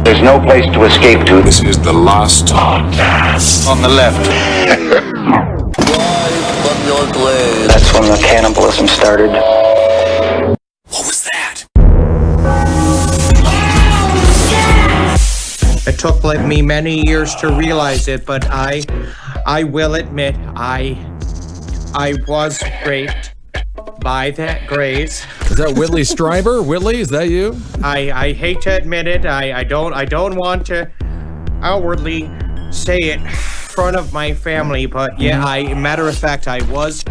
There's no place to escape to. This is the last podcast. On the left. That's when the cannibalism started. What was that? It took me many years to realize it, but I will admit I was raped by that Grays. Is that Whitley Strieber? Whitley, is that you? I hate to admit it. I don't want to outwardly say it in front of my family, but yeah, matter of fact, I was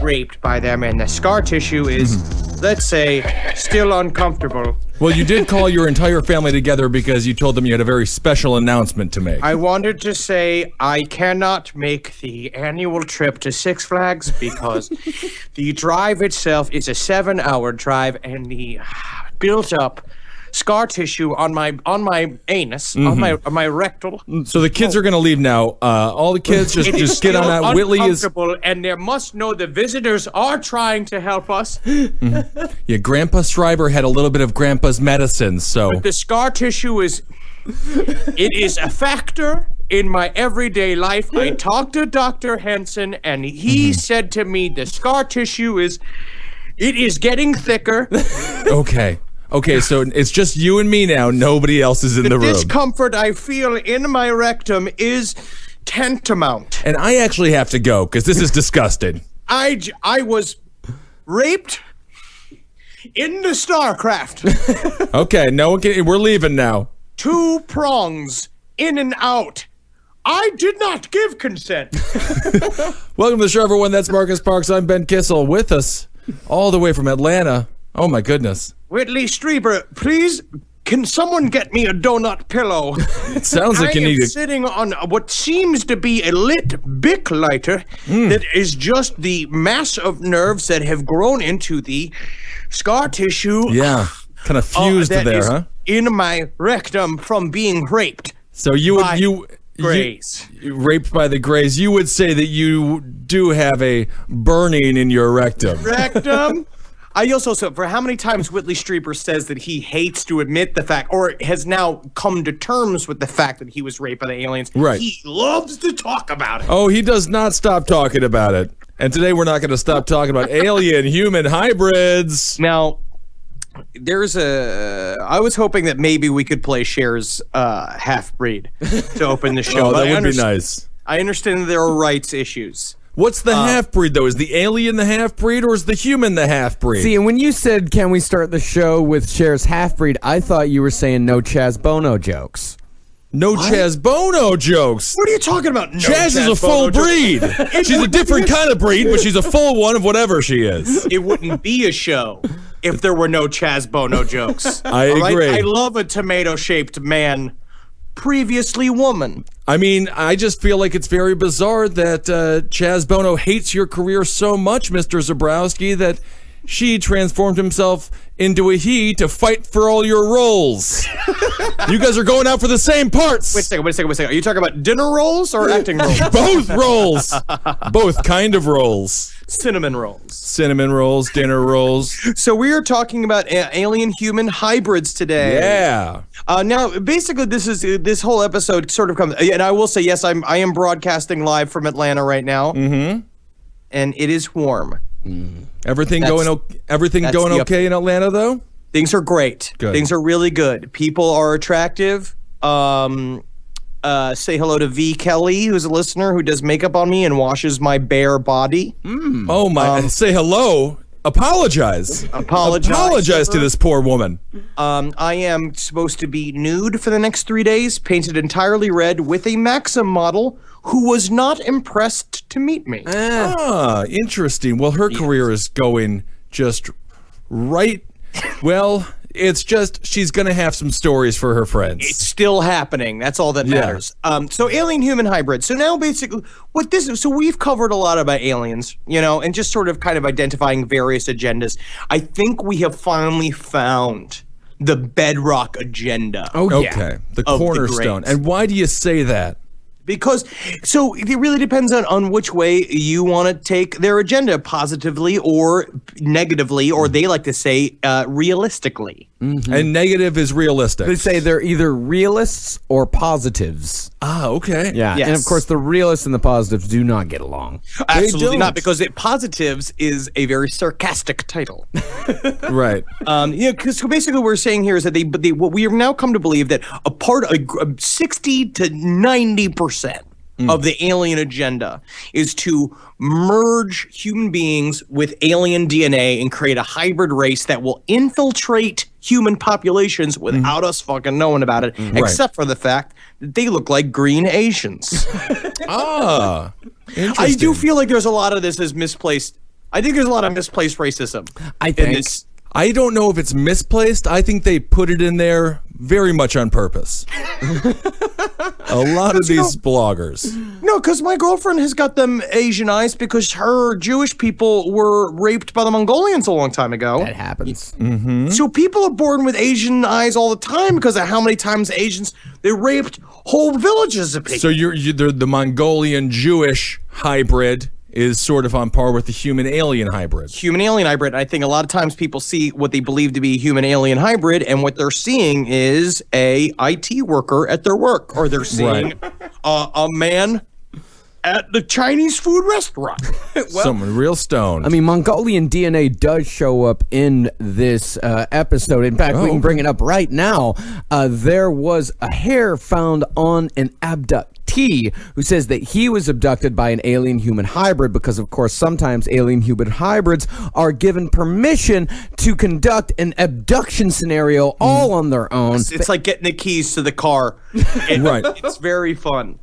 raped by them, and the scar tissue is, let's say, still uncomfortable. Well, you did call your entire family together because you told them you had a very special announcement to make. I wanted to say I cannot make the annual trip to Six Flags because the drive itself is a 7-hour drive, and the built-up scar tissue on my anus, on my rectal. So the kids are going to leave now. All the kids just get on that. Whitley is and they must know the visitors are trying to help us. Yeah, Grandpa Schreiber had a little bit of Grandpa's medicine, so But the scar tissue is a factor in my everyday life. I talked to Dr. Henson, and he said to me, the scar tissue is getting thicker. Okay, so it's just you and me now. Nobody else is in the room. The discomfort I feel in my rectum is tantamount. And I actually have to go because this is disgusting. I was raped in the StarCraft. Okay, no one can. We're leaving now. 2 prongs in and out. I did not give consent. Welcome to the show, everyone. That's Marcus Parks. I'm Ben Kissel. With us, all the way from Atlanta. Oh my goodness. Whitley Strieber, please, can someone get me a donut pillow? It sounds like you need I am sitting on what seems to be a lit Bic lighter that is just the mass of nerves that have grown into the scar tissue. Yeah, kind of fused that there, is huh? in my rectum from being raped. So you Grays. Raped by the Grays. You would say that you do have a burning in your rectum. Rectum? I also, so for how many times Whitley Strieber says that he hates to admit the fact, or has now come to terms with the fact that he was raped by the aliens. Right. He loves to talk about it. Oh, he does not stop talking about it. And today we're not going to stop talking about alien-human hybrids. Now, I was hoping that maybe we could play Cher's half-breed to open the show. Oh, that would be nice. I understand that there are rights issues. What's the half-breed, though? Is the alien the half-breed, or is the human the half-breed? See, and when you said, can we start the show with Cher's half-breed, I thought you were saying no Chaz Bono jokes. No Chaz Bono jokes. What are you talking about? No Chaz is a full breed. She's a different kind of breed, but she's a full one of whatever she is. It wouldn't be a show if there were no Chaz Bono jokes. I agree. I love a tomato-shaped man, previously woman. I mean, I just feel like it's very bizarre that Chaz Bono hates your career so much, Mr. Zabrowski, that she transformed himself into a he to fight for all your roles. You guys are going out for the same parts. Wait a second. Are you talking about dinner rolls or acting roles? Both roles. Both kind of roles. Cinnamon rolls. Cinnamon rolls, dinner rolls. So we are talking about alien-human hybrids today. Yeah. Now, basically, this whole episode sort of comes, and I will say, yes, I am broadcasting live from Atlanta right now, and it is warm. Everything going okay in Atlanta, though? Things are great. Good. Things are really good. People are attractive. Say hello to V. Kelly, who's a listener who does makeup on me and washes my bare body. Oh my! Say hello. Apologize to this poor woman. I am supposed to be nude for the next 3 days, painted entirely red, with a Maxim model who was not impressed to meet me. Interesting. Well, her career is going just right. Well, it's just she's going to have some stories for her friends. It's still happening. That's all that matters. So alien-human hybrid. So now basically so we've covered a lot about aliens, and just sort of kind of identifying various agendas. I think we have finally found the bedrock agenda. Oh, yeah. Okay. The cornerstone. And why do you say that? Because, so it really depends on which way you want to take their agenda, positively or negatively, or they like to say realistically. And negative is realistic. They say they're either realists or positives. Ah, okay. Yeah, Yes. and of course the realists and the positives do not get along. Absolutely don't. not, because positives is a very sarcastic title. Right. Because basically what we're saying here is that what we have now come to believe that a 60 to 90% of the alien agenda is to merge human beings with alien DNA and create a hybrid race that will infiltrate human populations without us fucking knowing about it, except for the fact that they look like green Asians. Ah, interesting. I do feel like there's a lot of this is misplaced. I think there's a lot of misplaced racism. I think. I don't know if it's misplaced. I think they put it in there very much on purpose. A lot of these bloggers. No, because my girlfriend has got them Asian eyes because her Jewish people were raped by the Mongolians a long time ago. That happens. So people are born with Asian eyes all the time because of how many times Asians, they raped whole villages of people. So the Mongolian Jewish hybrid is sort of on par with the human alien hybrid. Human alien hybrid. I think a lot of times people see what they believe to be human alien hybrid, and what they're seeing is a IT worker at their work, or they're seeing a man at the Chinese food restaurant. Someone real stoned. I mean, Mongolian DNA does show up in this episode. In fact, we can bring it up right now. There was a hair found on an abductee who says that he was abducted by an alien human hybrid because, of course, sometimes alien human hybrids are given permission to conduct an abduction scenario all on their own. It's like getting the keys to the car. Right. It's very fun.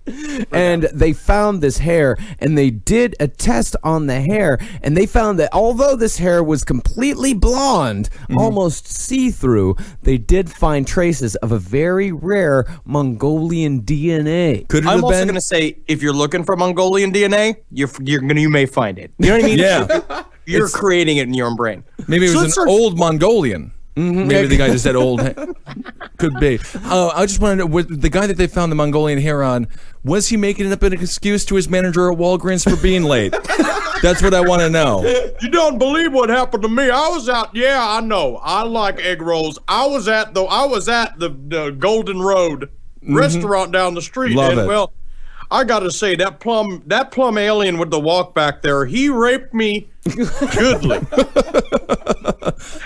And they found this hair, and they did a test on the hair, and they found that although this hair was completely blonde, almost see-through, they did find traces of a very rare Mongolian DNA. Could it I'm have also been? going to say, if you're looking for Mongolian DNA, you may find it. You know what I mean? Yeah. You're creating it in your own brain. Maybe it So was let's an start- old Mongolian. Maybe the guy just said old. Could be. I just want to know, with the guy that they found the Mongolian hair on, was he making up an excuse to his manager at Walgreens for being late? That's what I want to know. You don't believe what happened to me. I was out. Yeah, I know. I like egg rolls. I was at the Golden Road restaurant down the street. Love and it. well, I got to say that plum alien with the walk back there, he raped me goodly.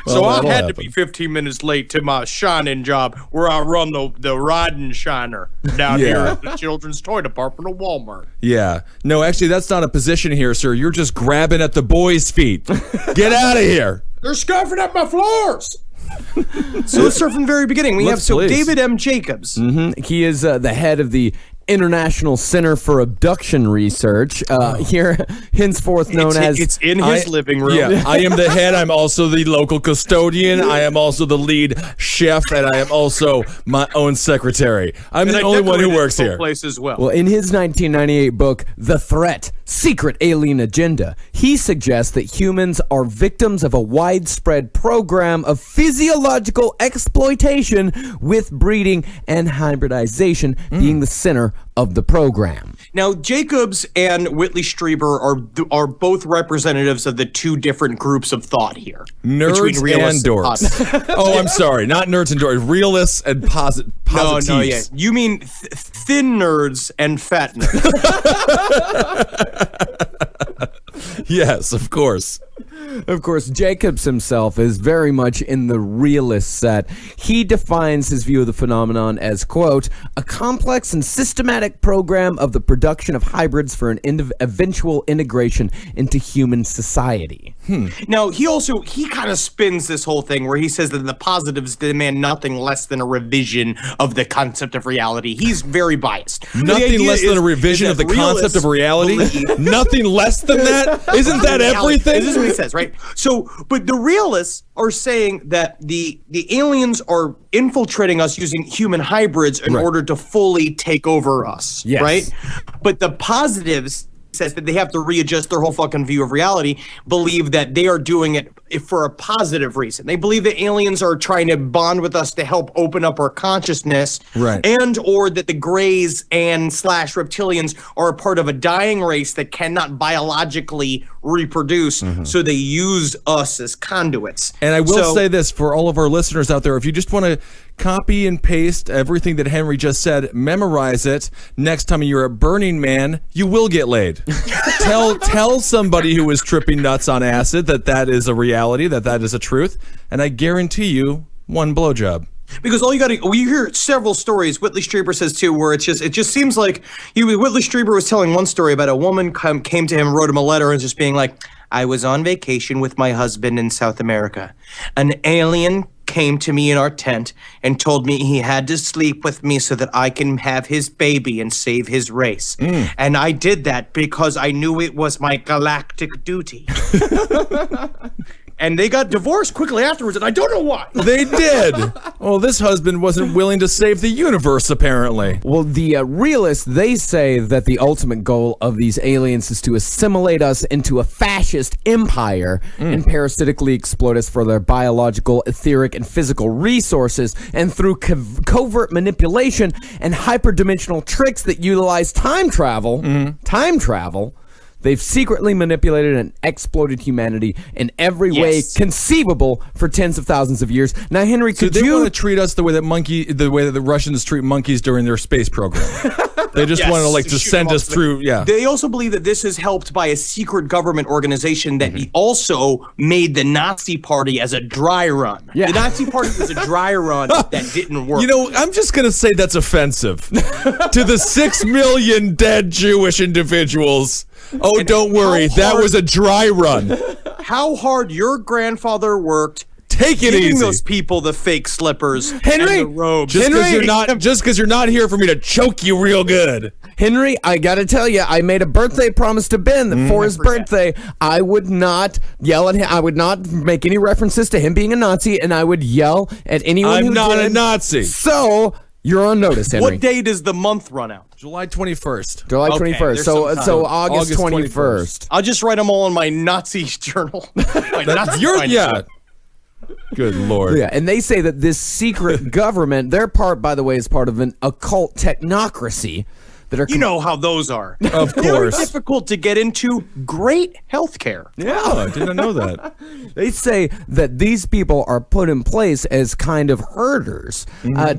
So I that'll had to happen. be 15 minutes late to my shining job where I run the riding shiner down here Yeah. at the children's toy department of Walmart. Yeah. No, actually, that's not a position here, sir. You're just grabbing at the boys' feet. Get out of here. They're scuffing up my floors. So let's start from the very beginning. We Let's have please. David M. Jacobs. He is the head of the International Center for Abduction Research, here henceforth known as... It's in his living room. Yeah, I am the head. I'm also the local custodian. I am also the lead chef, and I am also my own secretary. I'm And the I only one who decorated works the whole here. place as well. Well, in his 1998 book, The Threat, Secret Alien Agenda, he suggests that humans are victims of a widespread program of physiological exploitation, with breeding and hybridization being the center of the program. Now, Jacobs and Whitley Strieber are both representatives of the two different groups of thought here. Nerds between realists and dorks. positives. Oh, I'm sorry. Not nerds and dorks. Realists and positives. No, yeah. You mean thin nerds and fat nerds. Yes, of course. Of course, Jacobs himself is very much in the realist set. He defines his view of the phenomenon as, quote, a complex and systematic program of the production of hybrids for an eventual integration into human society. Now, he kind of spins this whole thing where he says that the positives demand nothing less than a revision of the concept of reality. He's very biased. The Nothing idea less than is- a revision is of the that concept of reality? realists Nothing less than that? Isn't that everything? This is what he says, right? So, but the realists are saying that the aliens are infiltrating us using human hybrids in Right. order to fully take over us, Yes. right? But the positives says that they have to readjust their whole fucking view of reality, believe that they are doing it for a positive reason. They believe that aliens are trying to bond with us to help open up our consciousness, Right. and or that the Greys and / reptilians are a part of a dying race that cannot biologically reproduce, so they use us as conduits. And I will say this for all of our listeners out there, if you just want to copy and paste everything that Henry just said, memorize it. Next time you're at Burning Man, you will get laid. tell somebody who is tripping nuts on acid that is a reality, that is a truth, and I guarantee you one blowjob. Because all you got to, we hear several stories. Whitley Strieber says too, where it just seems like Whitley Strieber was telling one story about a woman came to him, wrote him a letter, and just being like, I was on vacation with my husband in South America. An alien came to me in our tent and told me he had to sleep with me so that I can have his baby and save his race. And I did that because I knew it was my galactic duty. And they got divorced quickly afterwards, and I don't know why. They did. Well, this husband wasn't willing to save the universe, apparently. Well, the realists, they say that the ultimate goal of these aliens is to assimilate us into a fascist empire and parasitically exploit us for their biological, etheric, and physical resources. And through covert manipulation and hyperdimensional tricks that utilize time travel, they've secretly manipulated and exploited humanity in every way conceivable for tens of thousands of years. Now, Henry, So could they you want to treat us the way that the Russians treat monkeys during their space program. They just want to to just shoot send them us off through. Yeah. They also believe that this is helped by a secret government organization that also made the Nazi Party as a dry run. Yeah. The Nazi Party was a dry run that didn't work. You know, I'm just going to say that's offensive to the 6 million dead Jewish individuals. Oh, And don't worry. how That hard- was a dry run. how hard your grandfather worked Take it giving easy. those people the fake slippers Henry, and the robes. Just because Henry- you're not here for me to choke you real good. Henry, I gotta tell you, I made a birthday promise to Ben that for his birthday, I would not yell at him. I would not make any references to him being a Nazi, and I would yell at anyone I'm who not did. a Nazi. So you're on notice, Henry. What day does the month run out? July 21st. July Okay, 21st. there's So some time. so August August 21st. I'll just write them all in my Nazi journal. My Nazi journal. Good Lord. Yeah, and they say that this secret government, their part, by the way, is part of an occult technocracy that are. You know how those are. Of Very course. difficult to get into. Great healthcare. Oh, I did not know that. They say that these people are put in place as kind of herders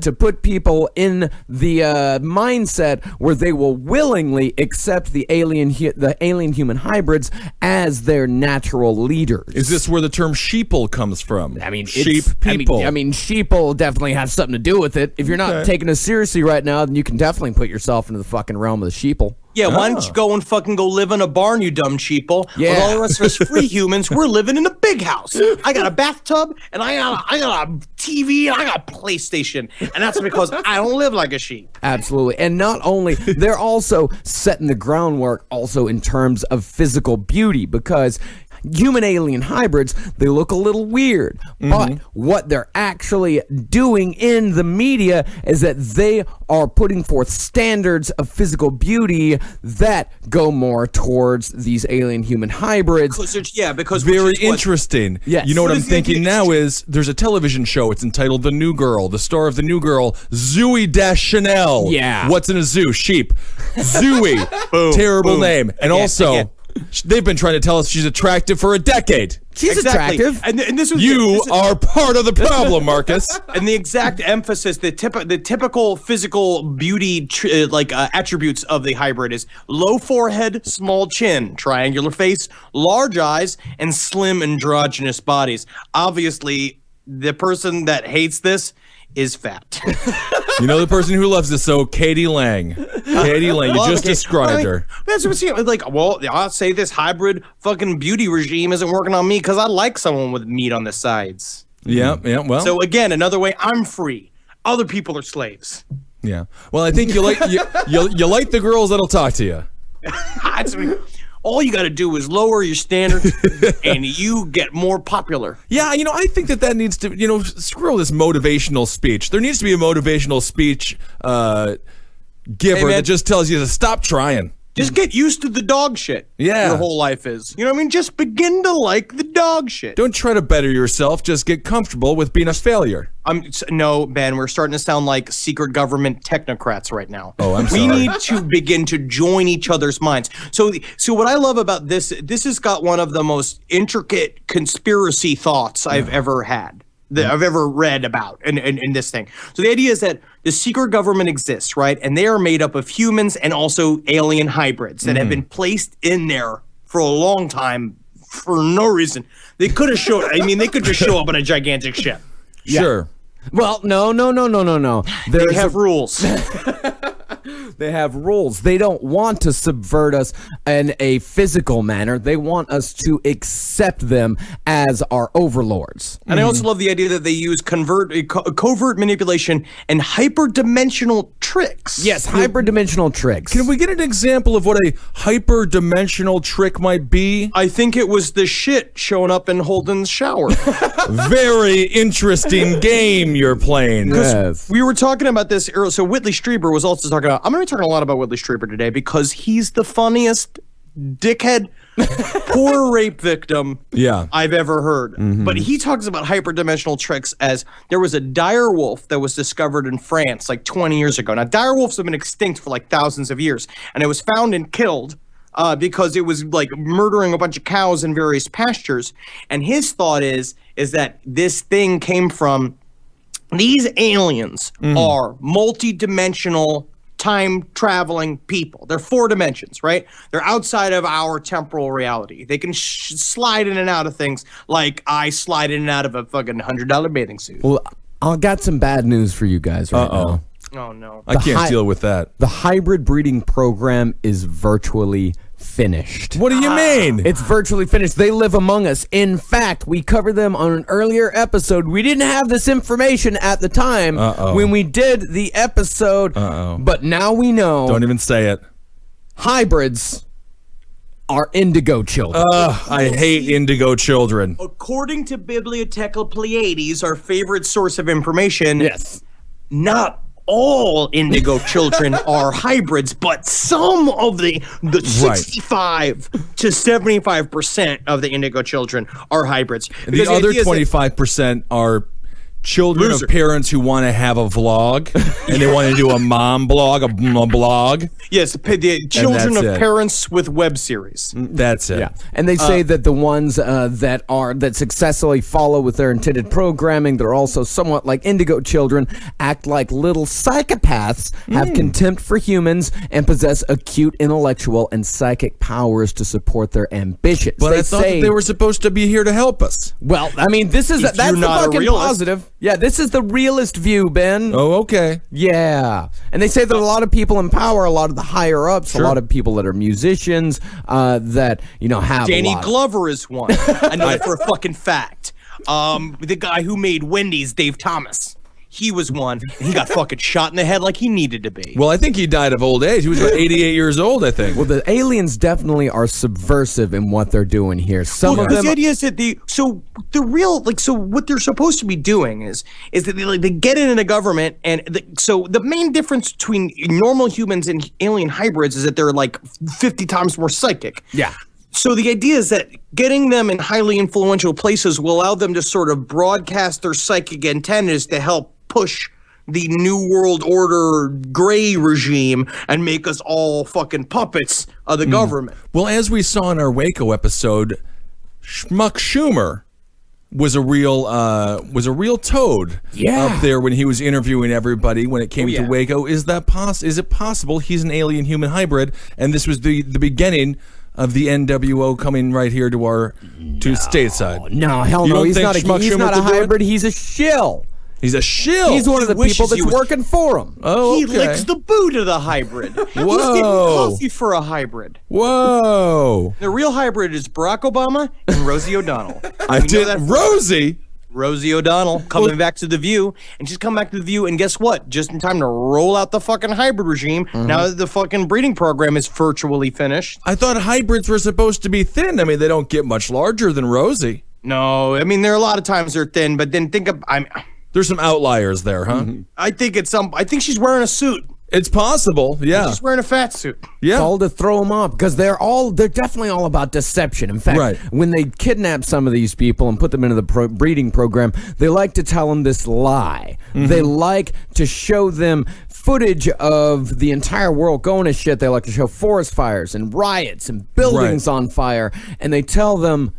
to put people in the mindset where they will willingly accept the alien human hybrids as their natural leaders. Is this where the term sheeple comes from? I mean, sheep it's- people. I mean, sheeple definitely has something to do with it. If you're not taking us seriously right now, then you can definitely put yourself into the fucking realm of the sheeple. Yeah, why don't you go and fucking go live in a barn, you dumb sheeple? Yeah. With all the rest of us free humans, we're living in a big house. I got a bathtub, and I got a TV, and I got a PlayStation. And that's because I don't live like a sheep. Absolutely. And not only, they're also setting the groundwork also in terms of physical beauty, because human alien hybrids, they look a little weird. But what they're actually doing in the media is that they are putting forth standards of physical beauty that go more towards these alien human hybrids. Because Very which is what- interesting. Yes. You know what What I'm is the thinking idea? now is there's a television show. It's entitled The New Girl. The star of The New Girl, Zooey Deschanel. Yeah. What's in a zoo? Sheep. Zooey. Terrible boom. name. And Again, also, again. they've been trying to tell us she's attractive for a decade. She's Exactly. attractive. And this was You this is- are part of the problem, Marcus. And the exact emphasis, the typical physical beauty attributes of the hybrid is low forehead, small chin, triangular face, large eyes, and slim androgynous bodies. Obviously, the person that hates this is fat. You know the person who loves this, though? Katie Lang. Katie Lang. You just described her. That's what I'm like. Well, I'll say this hybrid fucking beauty regime isn't working on me because I like someone with meat on the sides. Yeah, well. So again, another way, I'm free. Other people are slaves. yeah. Well, I think you like the girls that'll talk to you. All you got to do is lower your standards, and you get more popular. Yeah, I think that needs to, screw this motivational speech. There needs to be a motivational speech giver Hey, man. that just tells you to stop trying. Just get used to the dog shit. Yeah. Your whole life is. You know what I mean? Just begin to like the dog shit. Don't try to better yourself. Just get comfortable with being a failure. No, Ben, we're starting to sound like secret government technocrats right now. Oh, I'm We sorry. need to begin to join each other's minds. So what I love about this has got one of the most intricate conspiracy thoughts I've ever had. That I've ever read about in this thing. So the idea is that the secret government exists, right? And they are made up of humans and also alien hybrids that have been placed in there for a long time for no reason. They could have showed, they could just show up on a gigantic ship. Sure. Well, no. They have rules. They have rules. They don't want to subvert us in a physical manner. They want us to accept them as our overlords. And I also love the idea that they use covert manipulation and hyperdimensional tricks. Yes, hyperdimensional tricks. Can we get an example of what a hyperdimensional trick might be? I think it was the shit showing up in Holden's shower. Very interesting game you're playing. Yes. We were talking about this earlier. So Whitley Strieber was also talking about, I'm going to be talking a lot about Whitley Strieber today because he's the funniest dickhead, poor rape victim I've ever heard. But he talks about hyperdimensional tricks as there was a dire wolf that was discovered in France like 20 years ago. Now, dire wolves have been extinct for like thousands of years, and it was found and killed because it was like murdering a bunch of cows in various pastures. And his thought is that this thing came from these aliens are multi-dimensional time-traveling people. They're 4 dimensions, right? They're outside of our temporal reality. They can slide in and out of things like I slide in and out of a fucking $100 bathing suit. Well, I got some bad news for you guys right now. Oh, no. I can't deal with that. The hybrid breeding program is virtually finished. What do you mean? It's virtually finished. They live among us. In fact, we covered them on an earlier episode. We didn't have this information at the time when we did the episode, but now we know. Don't even say it. Hybrids are indigo children. I hate indigo children. According to Bibliotheca Pleiades, our favorite source of information, Yes. not all indigo children are hybrids, but some of the 65 to 75% of the indigo children are hybrids. The Because other idea is that- 25% are children Loser. of parents who want to have a vlog and they want to do a mom blog, a blog. Yes, the children of that's it. parents with web series. That's it. Yeah, and they say that the ones that successfully follow with their intended programming, they're also somewhat like indigo children, act like little psychopaths, have contempt for humans, and possess acute intellectual and psychic powers to support their ambitions. But they I thought that they were supposed to be here to help us. Well, I mean, that's you're the not a fucking realist. positive. Yeah, this is the realist view, Ben. Oh, okay. Yeah. And they say that a lot of people in power, a lot of the higher ups, a lot of people that are musicians, that, have Danny a lot. Glover is one. I know that for a fucking fact. The guy who made Wendy's, Dave Thomas. He was one, and he got fucking shot in the head like he needed to be. Well, I think he died of old age. He was about 88 years old, I think. Well, the aliens definitely are subversive in what they're doing here. Some of the them. idea is that what they're supposed to be doing is that they get in the government, and so the main difference between normal humans and alien hybrids is that they're like 50 times more psychic. Yeah. So the idea is that getting them in highly influential places will allow them to sort of broadcast their psychic antennas to help push the New World Order gray regime and make us all fucking puppets of the government. Well, as we saw in our Waco episode, Schmuck Schumer was a real toad up there when he was interviewing everybody when it came to Waco. Is that is it possible he's an alien human hybrid and this was the beginning of the NWO coming right here to stateside? No, hell You no. don't He's think not Schmuck he's Schumer not a could do it? hybrid. He's a shill. He's a shill. He's one of the wishes people he that's was- working for him. Oh, He okay. licks the boot of the hybrid. He's getting Whoa. coffee for a hybrid. Whoa. The real hybrid is Barack Obama and Rosie O'Donnell. I We know did. that for- Rosie. Rosie O'Donnell coming back to The View, and she's come back to The View, and guess what? Just in time to roll out the fucking hybrid regime. Now that the fucking breeding program is virtually finished. I thought hybrids were supposed to be thin. I mean, they don't get much larger than Rosie. No, I mean there are a lot of times they're thin, but then think of There's some outliers there, huh? I think she's wearing a suit. It's possible, yeah. Just wearing a fat suit. Yeah. It's all to throw them off because they're definitely all about deception. In fact, Right. when they kidnap some of these people and put them into the breeding program, they like to tell them this lie. They like to show them footage of the entire world going to shit. They like to show forest fires and riots and buildings on fire. And they tell them,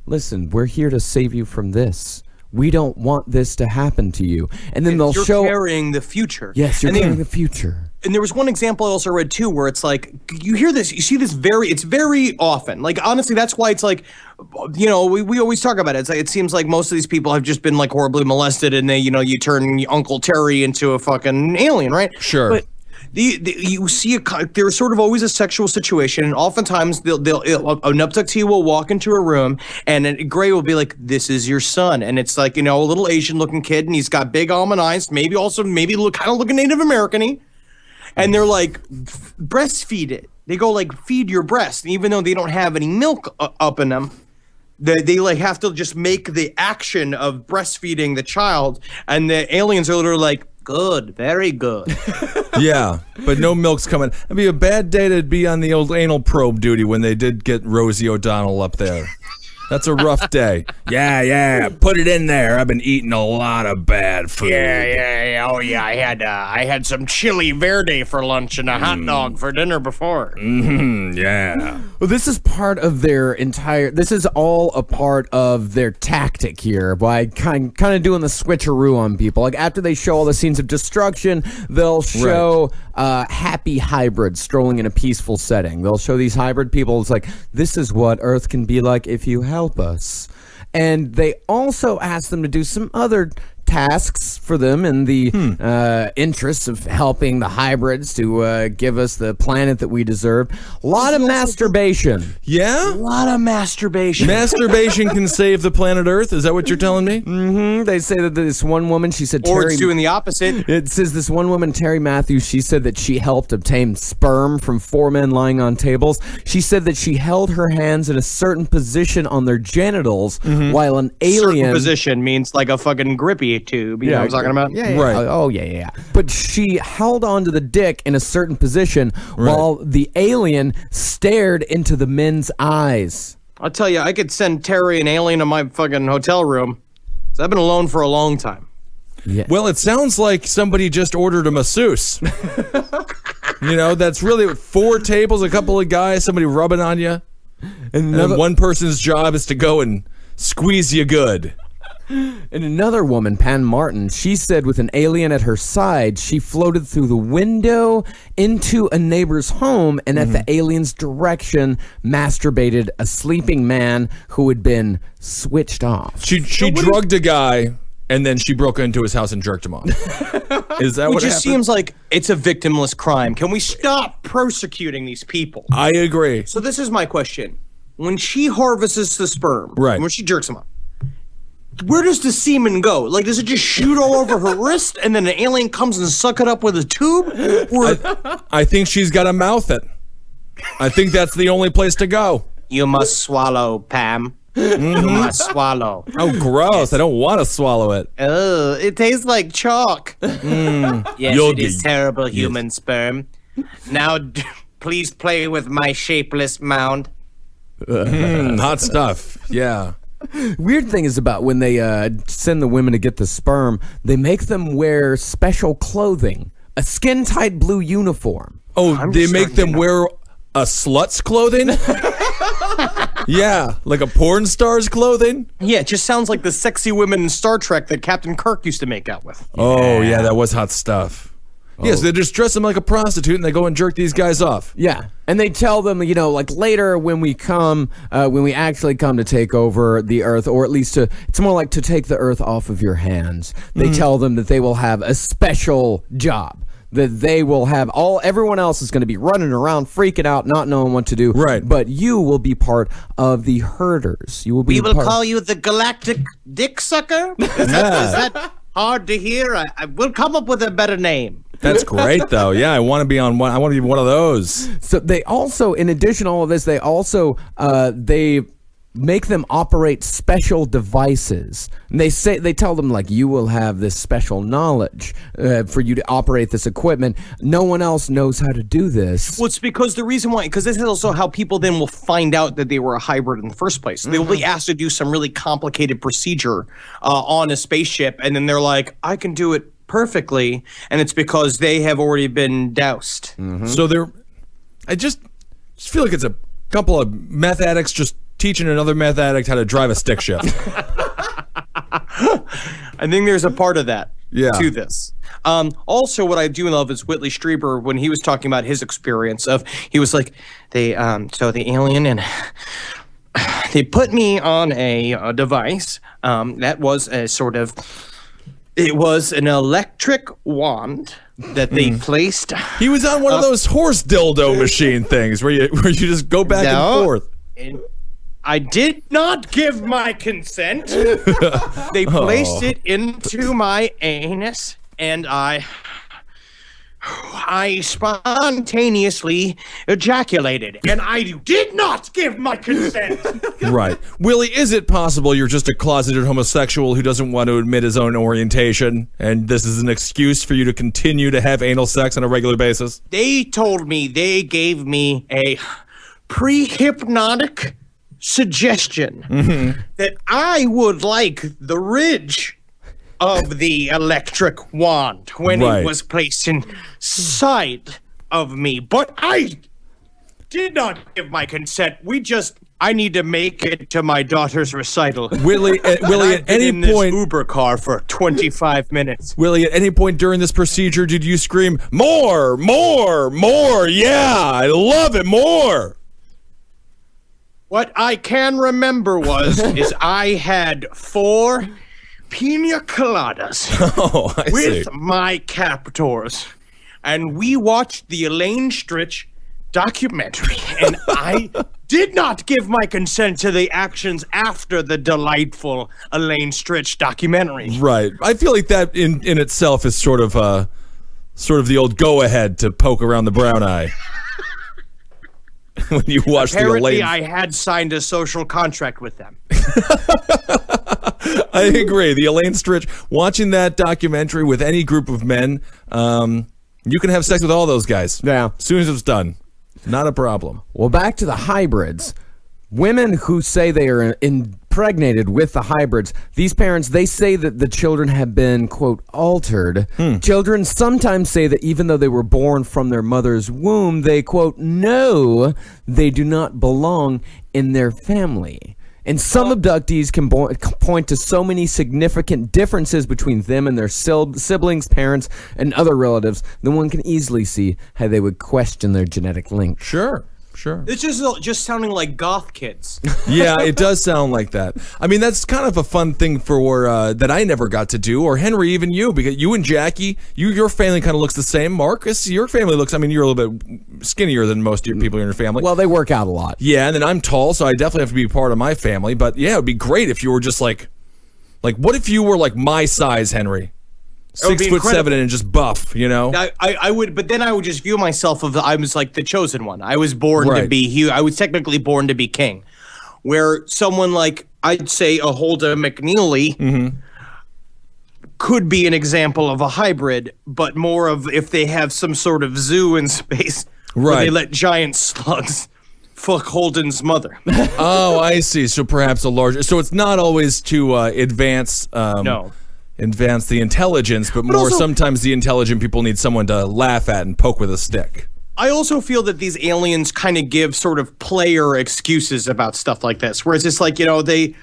listen, we're here to save you from this. We don't want this to happen to you. And then they'll You're show... carrying the future. Yes, you're And carrying the future. And there was one example I also read too, where it's like, you hear this, you see this it's very often. Like, honestly, that's why it's like, we always talk about it. It's like, it seems like most of these people have just been like horribly molested and they, you turn Uncle Terry into a fucking alien, right? Sure. But you see there's sort of always a sexual situation, and oftentimes an abductee will walk into a room and Gray will be like, "This is your son," and it's like, a little Asian looking kid, and he's got big almond eyes, maybe looking Native American-y, and they're like, breastfeed it. They go like, feed your breast, and even though they don't have any milk up in them. They like have to just make the action of breastfeeding the child, and the aliens are literally like, good, very good. Yeah, but no milk's coming. It'd be a bad day to be on the old anal probe duty when they did get Rosie O'Donnell up there. That's a rough day. Yeah, put it in there. I've been eating a lot of bad food. Yeah. Oh yeah, I had some chili verde for lunch and a hot dog for dinner before. Yeah. Well, this is part of their this is all a part of their tactic here by kind of doing the switcheroo on people. Like after they show all the scenes of destruction, they'll show happy hybrids strolling in a peaceful setting. They'll show these hybrid people. It's like, this is what Earth can be like if you help us. And they also ask them to do some other tasks for them in the interests of helping the hybrids to give us the planet that we deserve. A lot of masturbation. Yeah? A lot of masturbation. Masturbation can save the planet Earth? Is that what you're telling me? Mm-hmm. They say that this one woman, she said... Or Terry, it's doing the opposite. It says this one woman, Terry Matthews, she said that she helped obtain sperm from 4 men lying on tables. She said that she held her hands in a certain position on their genitals while an alien... Certain position means like a fucking grippy tube. You know what I'm talking about? Yeah. Right. Oh, yeah. But she held onto the dick in a certain position while the alien stared into the men's eyes. I'll tell you, I could send Terry an alien to my fucking hotel room. So I've been alone for a long time. Yeah. Well, it sounds like somebody just ordered a masseuse. That's really 4 tables, a couple of guys, somebody rubbing on you. And then one person's job is to go and squeeze you good. And another woman, Pan Martin, she said with an alien at her side, she floated through the window into a neighbor's home and at the alien's direction masturbated a sleeping man who had been switched off. She drugged a guy and then she broke into his house and jerked him off. Is that what It just happened? seems like it's a victimless crime. Can we stop persecuting these people? I agree. So this is my question. When she harvests the sperm, Right. when she jerks them off, where does the semen go? Like, does it just shoot all over her wrist and then the alien comes and suck it up with a tube? Or I think she's got to mouth it. I think that's the only place to go. you must swallow, Pam. You must swallow. Oh, gross. I don't want to swallow it. Oh, it tastes like chalk. Yes, You'll it is be- terrible human sperm. Now, please play with my shapeless mound. Hot stuff. Yeah. Weird thing is about when they send the women to get the sperm, they make them wear special clothing, a skin-tight blue uniform. Oh, they just make starting them wear a slut's clothing? Yeah, like a porn star's clothing? Yeah, it just sounds like the sexy women in Star Trek that Captain Kirk used to make out with. Oh, yeah, that was hot stuff. Yes, they just dress them like a prostitute and they go and jerk these guys off. Yeah, and they tell them, like later when we actually come to take over the Earth, or at least it's more like to take the Earth off of your hands. They tell them that they will have a special job. That they will have everyone else is going to be running around, freaking out, not knowing what to do. Right. But you will be part of the herders. You will be. We will call you the Galactic Dick Sucker? Is that hard to hear? I will come up with a better name. That's great, though. Yeah, I want to be on one. I want to be one of those. So they also, in addition to all of this, they also make them operate special devices. And they tell them, like, you will have this special knowledge for you to operate this equipment. No one else knows how to do this. Well, it's because the reason why, because this is also how people then will find out that they were a hybrid in the first place. They will be asked to do some really complicated procedure on a spaceship, and then they're like, I can do it perfectly, and it's because they have already been doused. So I just feel like it's a couple of meth addicts just teaching another meth addict how to drive a stick shift. I think there's a part of that to this. Also, what I do love is Whitley Strieber, when he was talking about his experience he was like, so the alien, and they put me on a device that was a sort of, it was an electric wand that they placed. He was on one of those horse dildo machine things where you just go back and forth. I did not give my consent. They placed it into my anus, and I spontaneously ejaculated, and I did not give my consent. Right. Willie, is it possible you're just a closeted homosexual who doesn't want to admit his own orientation, and this is an excuse for you to continue to have anal sex on a regular basis? They told me, they gave me a pre-hypnotic suggestion that I would like the ridge of the electric wand when it was placed inside of me, but I did not give my consent. I need to make it to my daughter's recital. Willie, at any in this point, Uber car for 25 minutes. Willie, at any point during this procedure, did you scream, more, more, more? Yeah, I love it, more. What I can remember is I had 4 pina coladas with my captors, and we watched the Elaine Stritch documentary, and I did not give my consent to the actions after the delightful Elaine Stritch documentary. Right. I feel like that in itself is sort of the old go-ahead to poke around the brown eye. When you watch the Elaine. I had signed a social contract with them. I agree. The Elaine Stritch, watching that documentary with any group of men, you can have sex with all those guys. Yeah. As soon as it's done. Not a problem. Well, back to the hybrids. Women who say they are impregnated with the hybrids, these parents, they say that the children have been, quote, altered. Children sometimes say that even though they were born from their mother's womb, they, quote, know they do not belong in their family. And some abductees can point to so many significant differences between them and their siblings, parents, and other relatives that one can easily see how they would question their genetic link. Sure. It's just sounding like goth kids. Yeah, it does sound like that. I mean, that's kind of a fun thing for that I never got to do, or Henry, even you, because you and Jackie, your family kind of looks the same. Marcus, your family looks, I mean, you're a little bit skinnier than most of your people in your family. Well, they work out a lot. Yeah, and then I'm tall, so I definitely have to be part of my family. But yeah, it would be great if you were just like what if you were like my size, Henry? 6'7" and just buff, you know. I would, but then I would just view myself I was like the chosen one. I was born to be I was technically born to be king. Where someone like I'd say a Hulda McNeely could be an example of a hybrid, but more of if they have some sort of zoo in space where they let giant slugs fuck Holden's mother. Oh, I see. So perhaps a larger. So it's not always to advance. No. Advance the intelligence, but more also, sometimes the intelligent people need someone to laugh at and poke with a stick. I also feel that these aliens kind of give sort of player excuses about stuff like this, where it's just like, the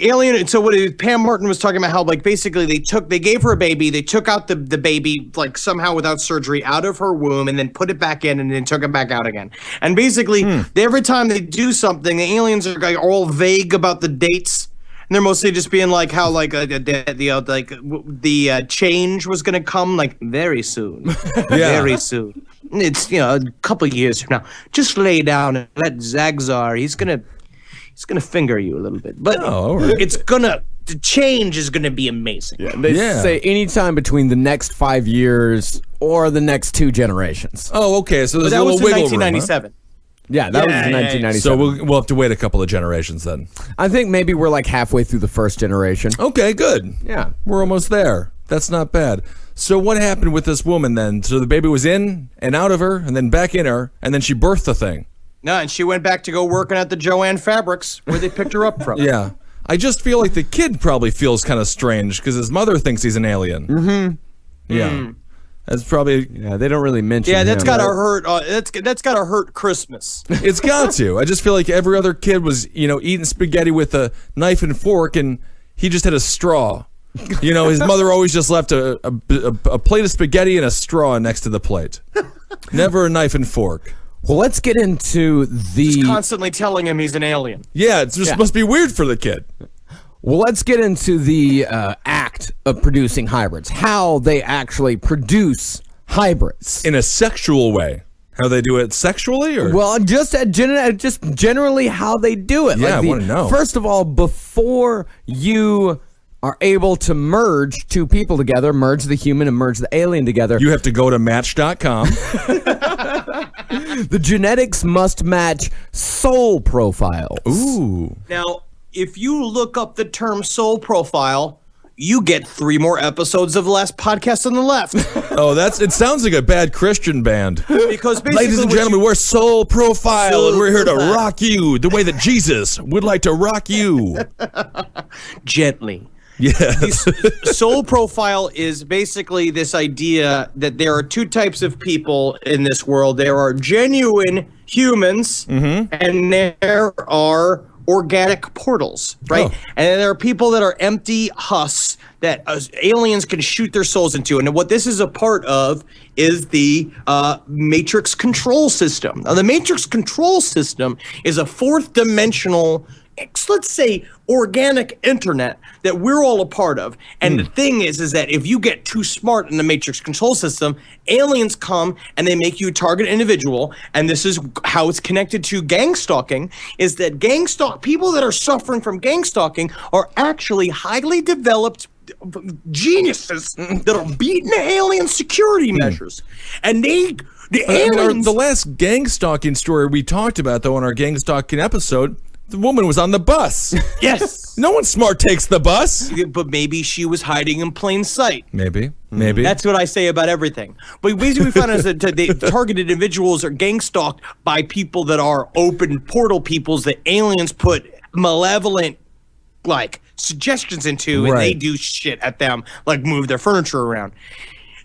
alien. So Pam Martin was talking about how like basically they gave her a baby, they took out the baby like somehow without surgery out of her womb and then put it back in and then took it back out again. And basically every time they do something, the aliens are like all vague about the dates. And they're mostly just being like how like the change was gonna come like very soon, very soon. It's a couple years from now. Just lay down and let Zagzar. He's gonna finger you a little bit, but the change is gonna be amazing. Yeah, they say anytime between the next 5 years or the next 2 generations. Oh, okay. So there's that a little was in wiggle 1997. room. Huh? Yeah, that was 1997. So we'll have to wait a couple of generations then. I think maybe we're like halfway through the first generation. Okay, good. Yeah. We're almost there. That's not bad. So what happened with this woman then? So the baby was in and out of her and then back in her, and then she birthed the thing. No, and she went back to go working at the Joanne Fabrics where they picked her up from. Yeah. I just feel like the kid probably feels kind of strange because his mother thinks he's an alien. Mm-hmm. Yeah. That's probably... Yeah, they don't really mention that's him. gotta hurt. That's gotta hurt Christmas. It's got to. I just feel like every other kid was, eating spaghetti with a knife and fork, and he just had a straw. His mother always just left a plate of spaghetti and a straw next to the plate. Never a knife and fork. Well, let's get into the... Just constantly telling him he's an alien. Yeah, it just must be weird for the kid. Well, let's get into the act of producing hybrids. How they actually produce hybrids. In a sexual way. How they do it sexually? Or? Well, just generally how they do it. Yeah, I want to know. First of all, before you are able to merge two people together, merge the human and merge the alien together. You have to go to Match.com. The genetics must match soul profiles. Ooh. Now, if you look up the term soul profile, you get 3 more episodes of Last Podcast on the Left. Oh, it sounds like a bad Christian band. Because basically, ladies and gentlemen, we're Soul Profile, Soul and we're here to Profile. rock you the way that Jesus would like to rock you. gently. Yeah. Soul profile is basically this idea that there are 2 types of people in this world. There are genuine humans, and there are organic portals, right? Oh. And then there are people that are empty husks that aliens can shoot their souls into. And what this is a part of is the matrix control system. Now, the matrix control system is a 4th dimensional, let's say, organic internet that we're all a part of. And the thing is that if you get too smart in the matrix control system, aliens come and they make you a target individual. And this is how it's connected to gang stalking, is that people that are suffering from gang stalking are actually highly developed geniuses that are beating the alien security measures. And the aliens... The last gang stalking story we talked about, though, on our gang stalking episode, the woman was on the bus. Yes. No one smart takes the bus. But maybe she was hiding in plain sight. Maybe. That's what I say about everything. But basically, we found out that the targeted individuals are gang stalked by people that are open portal peoples that aliens put malevolent, suggestions into, and they do shit at them, like move their furniture around.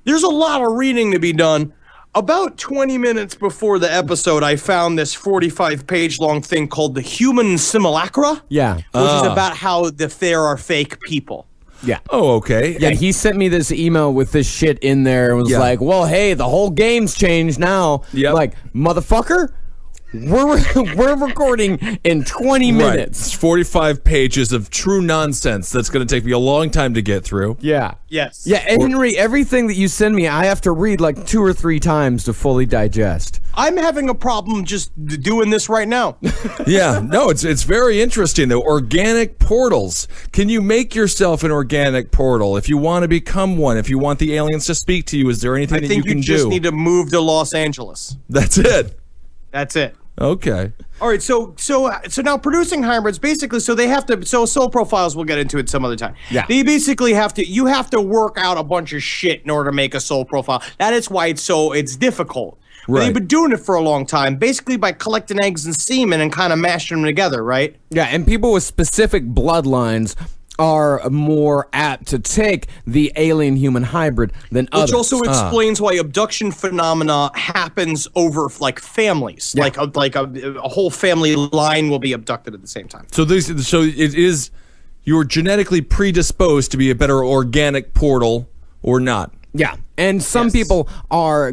There's a lot of reading to be done. About 20 minutes before the episode, I found this 45-page long thing called The Human Simulacra. Yeah. Which is about how there are fake people. Yeah. Oh, okay. Yeah, he sent me this email with this shit in there and was like, well, hey, the whole game's changed now. Yep. Like, motherfucker, we're recording in 20 minutes. It's 45 pages of true nonsense that's going to take me a long time to get through. Yeah. Yes. Yeah, Henry, everything that you send me, I have to read like 2 or 3 times to fully digest. I'm having a problem just doing this right now. Yeah, no, it's very interesting though. Organic portals. Can you make yourself an organic portal if you want to become one? If you want the aliens to speak to you, is there anything that you can do? I think you just need to move to Los Angeles. That's it. That's it. Okay. All right, so now producing hybrids, basically, soul profiles, we'll get into it some other time. Yeah. They basically have to work out a bunch of shit in order to make a soul profile. That is why it's difficult. But Right. they've been doing it for a long time, basically by collecting eggs and semen and kind of mashing them together, right? Yeah, and people with specific bloodlines are more apt to take the alien-human hybrid than others. Which also explains why abduction phenomena happens over families. Yeah. Like a whole family line will be abducted at the same time. So it is you're genetically predisposed to be a better organic portal or not. Yeah, and some people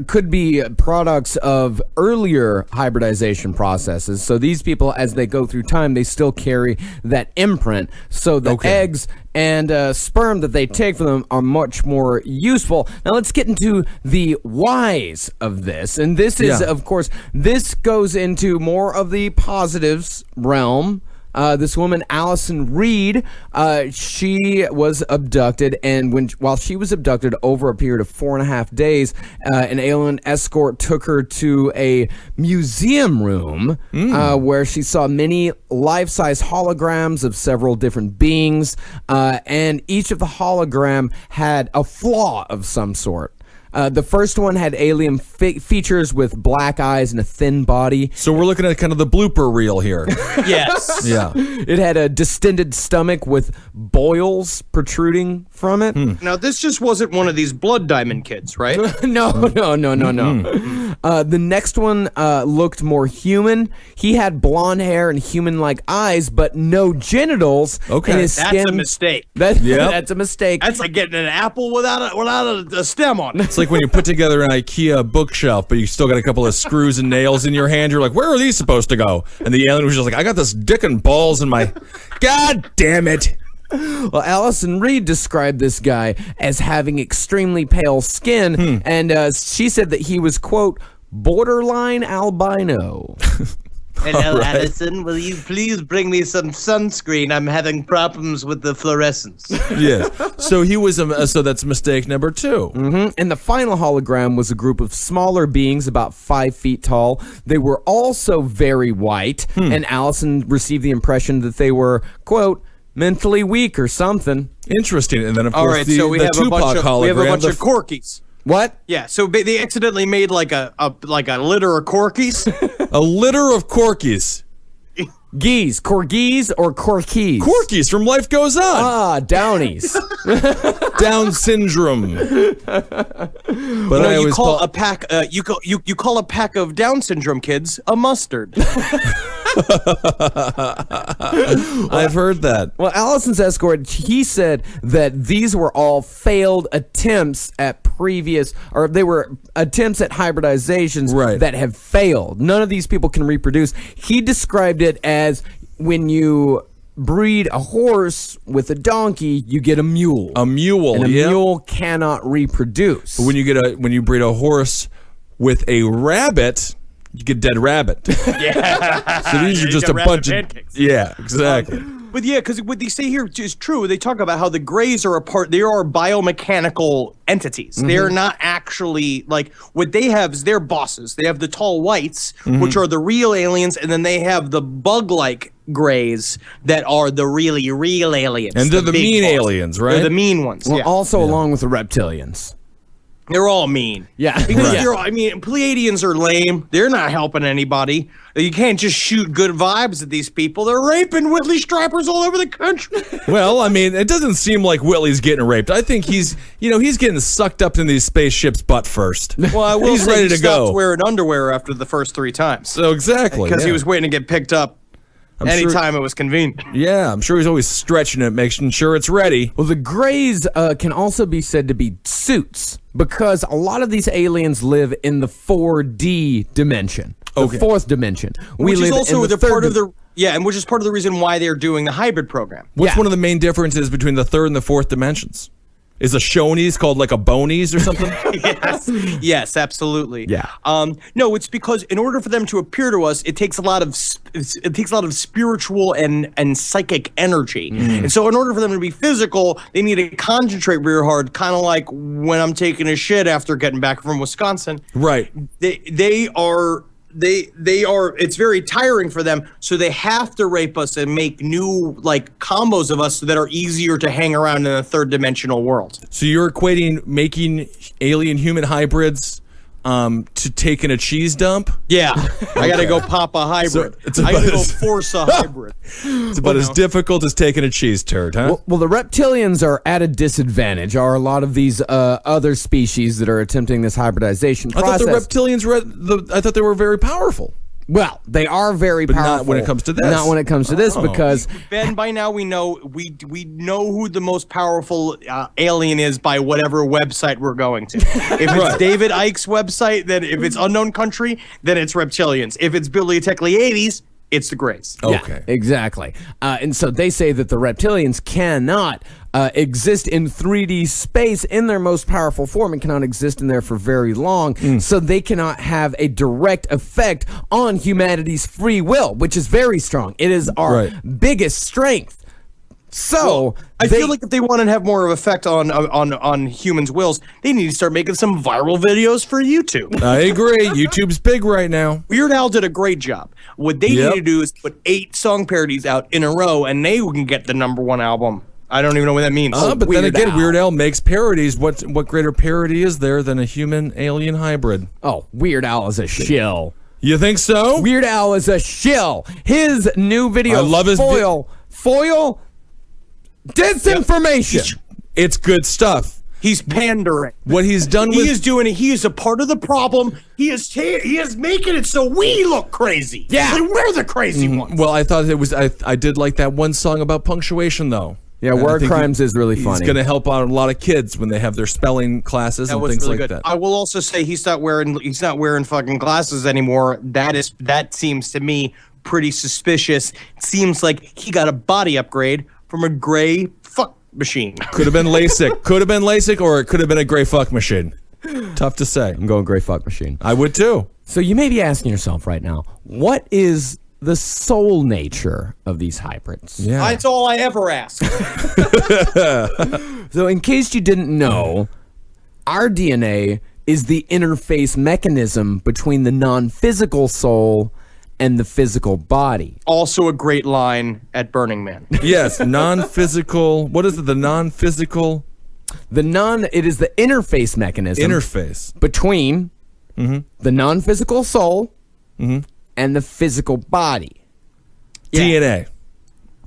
could be products of earlier hybridization processes. So these people, as they go through time, they still carry that imprint. So the eggs and sperm that they take from them are much more useful. Now let's get into the whys of this. And this is, of course, this goes into more of the positives realm. This woman, Allison Reed, she was abducted, and while she was abducted over a period of 4.5 days, an alien escort took her to a museum room where she saw many life-size holograms of several different beings, and each of the hologram had a flaw of some sort. The first one had alien features with black eyes and a thin body. So we're looking at kind of the blooper reel here. Yes. Yeah. It had a distended stomach with boils protruding from it. Now, this just wasn't one of these blood diamond kids, right? No. The next one looked more human. He had blonde hair and human-like eyes, but no genitals. Okay. And his That's skin, a mistake. That's a mistake. That's like getting an apple without a stem on it. It's like when you put together an IKEA bookshelf, but you still got a couple of screws and nails in your hand. You're like, where are these supposed to go? And the alien was just like, I got this dick and balls in my... God damn it. Well, Allison Reed described this guy as having extremely pale skin, and she said that he was, quote, borderline albino. Hello, Allison. Will you please bring me some sunscreen? I'm having problems with the fluorescence. Yeah. So he was, so that's mistake number 2. And the final hologram was a group of smaller beings about 5 feet tall. They were also very white, and Allison received the impression that they were, quote, mentally weak or something. Interesting. And then, of All course, right, the, so we the have Tupac hologram. we have a bunch the of corkies. What? Yeah, so they accidentally made like a litter of corkies. a litter of corkies. Geese, corgis or corkies? Corkies from Life Goes On. Ah, Downies. Down syndrome. But I You always call a pack. You call a pack of Down syndrome kids a mustard. I've heard that. Well, Allison's escort, he said that these were all failed attempts at they were attempts at hybridizations that have failed. None of these people can reproduce. He described it as when you breed a horse with a donkey, you get a mule. A mule, and a mule cannot reproduce. But when you breed a horse with a rabbit, you get dead rabbit. Yeah. So these are just a bunch of pancakes. Yeah, exactly. But yeah, because what they say here is true. They talk about how the Greys are they are biomechanical entities. They're not actually, like, what they have is their bosses. They have the tall whites, which are the real aliens, and then they have the bug-like Greys that are the really real aliens. And they're the big mean bosses. aliens, right? They're the mean ones. Well, yeah. also along with the reptilians. They're all mean. Yeah. Because Yeah. Pleiadians are lame. They're not helping anybody. You can't just shoot good vibes at these people. They're raping Whitley Stripers all over the country. Well, I mean, it doesn't seem like Whitley's getting raped. I think he's getting sucked up in these spaceships butt first. Well, I will he's say ready he to stopped go. wearing underwear after the first 3 times. So exactly. Because he yeah. was waiting to get picked up anytime it was convenient. Yeah, I'm sure he's always stretching it, making sure it's ready. Well, the Greys can also be said to be suits because a lot of these aliens live in the 4D dimension, the fourth dimension. Which is also in the part of third the and which is part of the reason why they're doing the hybrid program. What's one of the main differences between the third and the fourth dimensions? Is a Shoney's called like a Bonies or something? Yes, absolutely. Yeah. No, it's because in order for them to appear to us, it takes a lot of spiritual and psychic energy. And so in order for them to be physical, they need to concentrate real hard, kind of like when I'm taking a shit after getting back from Wisconsin. Right. They are it's very tiring for them, so they have to rape us and make new like combos of us that are easier to hang around in a third dimensional world. So you're equating making alien human hybrids to taking a cheese dump? Yeah. I gotta go pop a hybrid. So I gotta go force a hybrid. It's about as difficult as taking a cheese turd, huh? Well, the reptilians are at a disadvantage. Are a lot of these other species that are attempting this hybridization process? I thought the reptilians I thought they were very powerful. Well, they are very powerful. Not when it comes to this. Not when it comes to this, because Ben, by now we know who the most powerful alien is by whatever website we're going to. If it's David Icke's website, then if it's Unknown Country, then it's reptilians. If it's Bibliotechly 80s, it's the Greys. Okay. Yeah, exactly. And so they say that the reptilians cannot exist in 3D space in their most powerful form and cannot exist in there for very long. So they cannot have a direct effect on humanity's free will, which is very strong. It is our biggest strength. So I feel like if they want to have more of effect on humans' wills, they need to start making some viral videos for YouTube. I agree. YouTube's big right now. Weird Al did a great job. What they need to do is put 8 song parodies out in a row, and they can get the #1 album. I don't even know what that means. But then again, Weird Al makes parodies. What greater parody is there than a human-alien hybrid? Oh, Weird Al is a shill. You think so? Weird Al is a shill. His new video, I love his Foil. Disinformation. It's good stuff. He's pandering. What he's done with... He is doing it. He is a part of the problem. He is making it so we look crazy. Yeah. And we're the crazy ones. Well, I thought it was... I did like that one song about punctuation, though. Yeah, Word Crimes is really funny. He's going to help out a lot of kids when they have their spelling classes and things like that. I will also say he's not wearing fucking glasses anymore. That seems to me pretty suspicious. It seems like he got a body upgrade from a gray fuck machine. Could have been LASIK. Or it could have been a gray fuck machine. Tough to say. I'm going gray fuck machine. I would too. So you may be asking yourself right now, what is the soul nature of these hybrids? Yeah. That's all I ever ask. So in case you didn't know, our DNA is the interface mechanism between the non-physical soul and the physical body. Also a great line at Burning Man. Yes, non-physical. What is it? The non-physical? It is the interface mechanism. Between the non-physical soul and the physical body. DNA.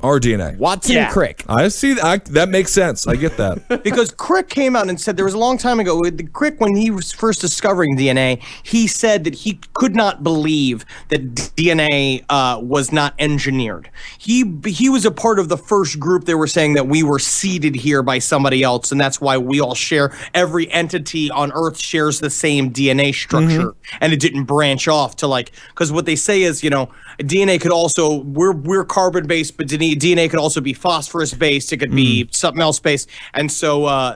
Our DNA. Watson Crick. I see that makes sense. I get that. Because Crick came out and said there was a long time ago, Crick, when he was first discovering DNA, he said that he could not believe that DNA was not engineered. He was a part of the first group that were saying that we were seeded here by somebody else, and that's why we all share, every entity on Earth shares the same DNA structure, and it didn't branch off to because what they say is, DNA could also, we're carbon-based, but DNA could also be phosphorus-based. It could be something else based. And so,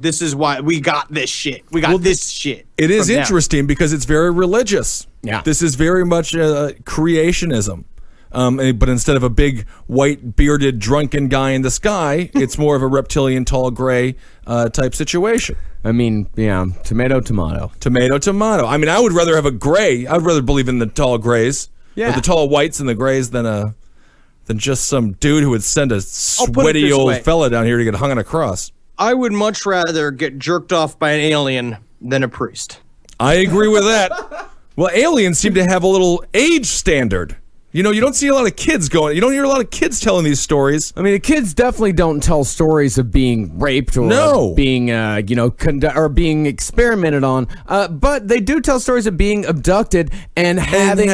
this is why we got this shit. This shit. It is interesting because it's very religious. Yeah. This is very much creationism. But instead of a big, white, bearded, drunken guy in the sky, it's more of a reptilian, tall, gray type situation. I mean, tomato. Tomato, tomato. I mean, I would rather have a gray. I would rather believe in the tall grays. Yeah. Or the tall whites and the grays than just some dude who would send a sweaty old fella down here to get hung on a cross. I would much rather get jerked off by an alien than a priest. I agree with that. Well, aliens seem to have a little age standard. You don't see a lot of kids going. You don't hear a lot of kids telling these stories. I mean, the kids definitely don't tell stories of being raped or being, or being experimented on. But they do tell stories of being abducted and having.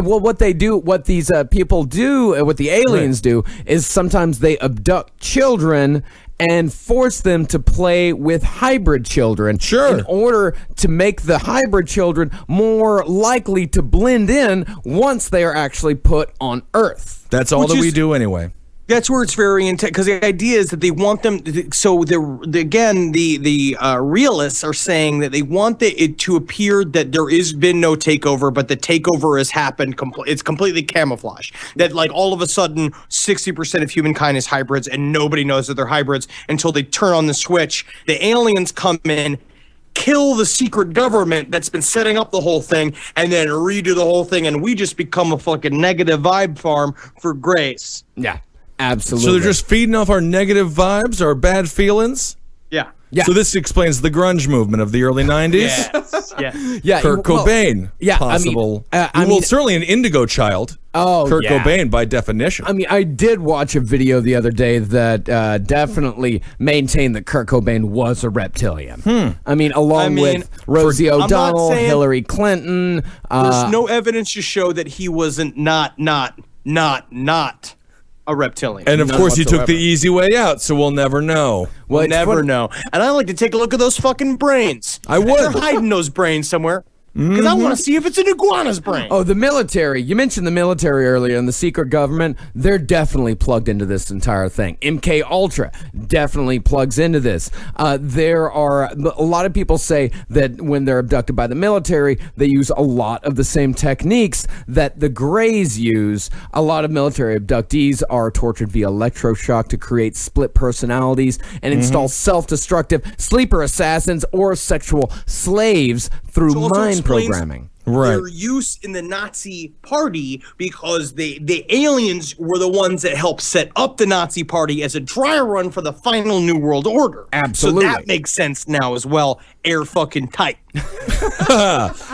What they do, what these people do, what the aliens do, is sometimes they abduct children and force them to play with hybrid children in order to make the hybrid children more likely to blend in once they are actually put on Earth. That's all we do anyway. That's where it's very intense, because the idea is that they want them. So the realists are saying that they want it to appear that there has been no takeover, but the takeover has happened. It's completely camouflaged. That all of a sudden 60% of humankind is hybrids, and nobody knows that they're hybrids until they turn on the switch. The aliens come in, kill the secret government that's been setting up the whole thing, and then redo the whole thing, and we just become a fucking negative vibe farm for grace. Yeah. Absolutely. So they're just feeding off our negative vibes, our bad feelings? Yeah. So this explains the grunge movement of the early 90s? Yeah. Kurt Cobain. Yeah. Possible. Certainly an indigo child. Oh, Kurt Cobain, by definition. I mean, I did watch a video the other day that definitely maintained that Kurt Cobain was a reptilian. I mean, along with Rosie O'Donnell, Hillary Clinton. There's no evidence to show that he wasn't not a reptilian. And of course, he took the easy way out, so we'll never know. We'll never know. And I like to take a look at those fucking brains. I would. They're hiding those brains somewhere. Because I want to see if it's an iguana's brain. Oh, the military. You mentioned the military earlier and the secret government. They're definitely plugged into this entire thing. MK Ultra definitely plugs into this. There are a lot of people say that when they're abducted by the military, they use a lot of the same techniques that the Greys use. A lot of military abductees are tortured via electroshock to create split personalities and install self-destructive sleeper assassins or sexual slaves through mind programming. Their use in the Nazi party, because the aliens were the ones that helped set up the Nazi party as a dry run for the final New World Order. Absolutely. So that makes sense now as well. Air fucking tight.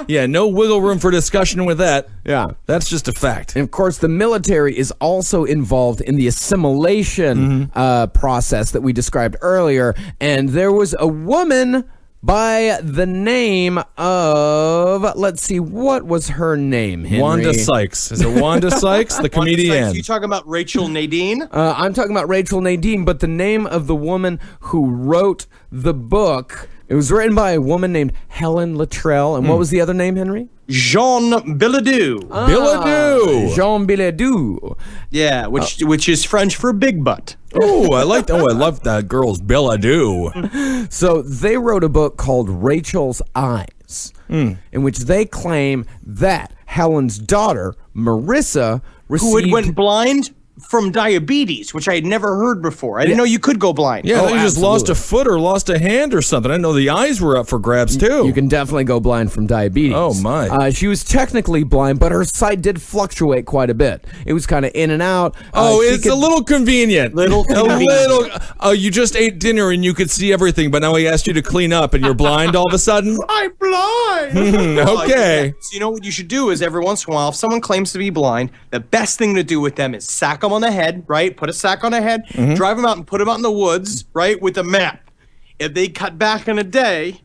Yeah, no wiggle room for discussion with that. Yeah. That's just a fact. And of course, the military is also involved in the assimilation process that we described earlier. And there was a woman by the name of, let's see, what was her name, Henry? Wanda Sykes. Is it Wanda Sykes, the comedian? You talking about Rachel Nadine? I'm talking about Rachel Nadine, but the name of the woman who wrote the book, it was written by a woman named Helen Luttrell. And what was the other name, Henry? Jean Bilodeau. Bilodeau. Jean Bilodeau. Yeah, which is French for big butt. Oh, I love that girl's Bilodeau. So they wrote a book called Rachel's Eyes, in which they claim that Helen's daughter, Marissa, Who had went blind from diabetes, which I had never heard before. I didn't know you could go blind. Yeah, they just absolutely. lost a foot or lost a hand or something. I didn't know the eyes were up for grabs, too. You can definitely go blind from diabetes. Oh, my. She was technically blind, but her sight did fluctuate quite a bit. It was kind of in and out. It's a little convenient. You just ate dinner and you could see everything, but now he asked you to clean up and you're blind all of a sudden? I'm blind. Okay. So you know what you should do is every once in a while, if someone claims to be blind, the best thing to do with them is sack them on the head, right? Put a sack on the head, drive them out and put them out in the woods, right? With a map. If they cut back in a day,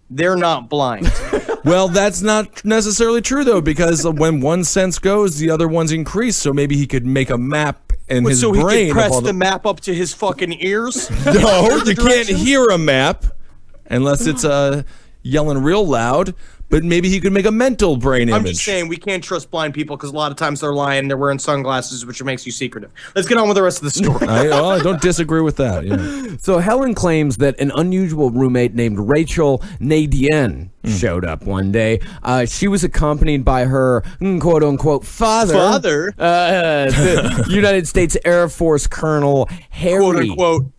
they're not blind. Well, that's not necessarily true, though, because when one sense goes, the other one's increased. So maybe he could make a map in his so brain. he could press of the map up to his fucking ears? No, you can't hear a map unless it's yelling real loud. But maybe he could make a mental brain image. I'm just saying we can't trust blind people because a lot of times they're lying. They're wearing sunglasses, which makes you secretive. Let's get on with the rest of the story. I don't disagree with that. Yeah. So Helen claims that an unusual roommate named Rachel Nadine showed up one day. She was accompanied by her quote-unquote father. The United States Air Force Colonel Harry. Quote-unquote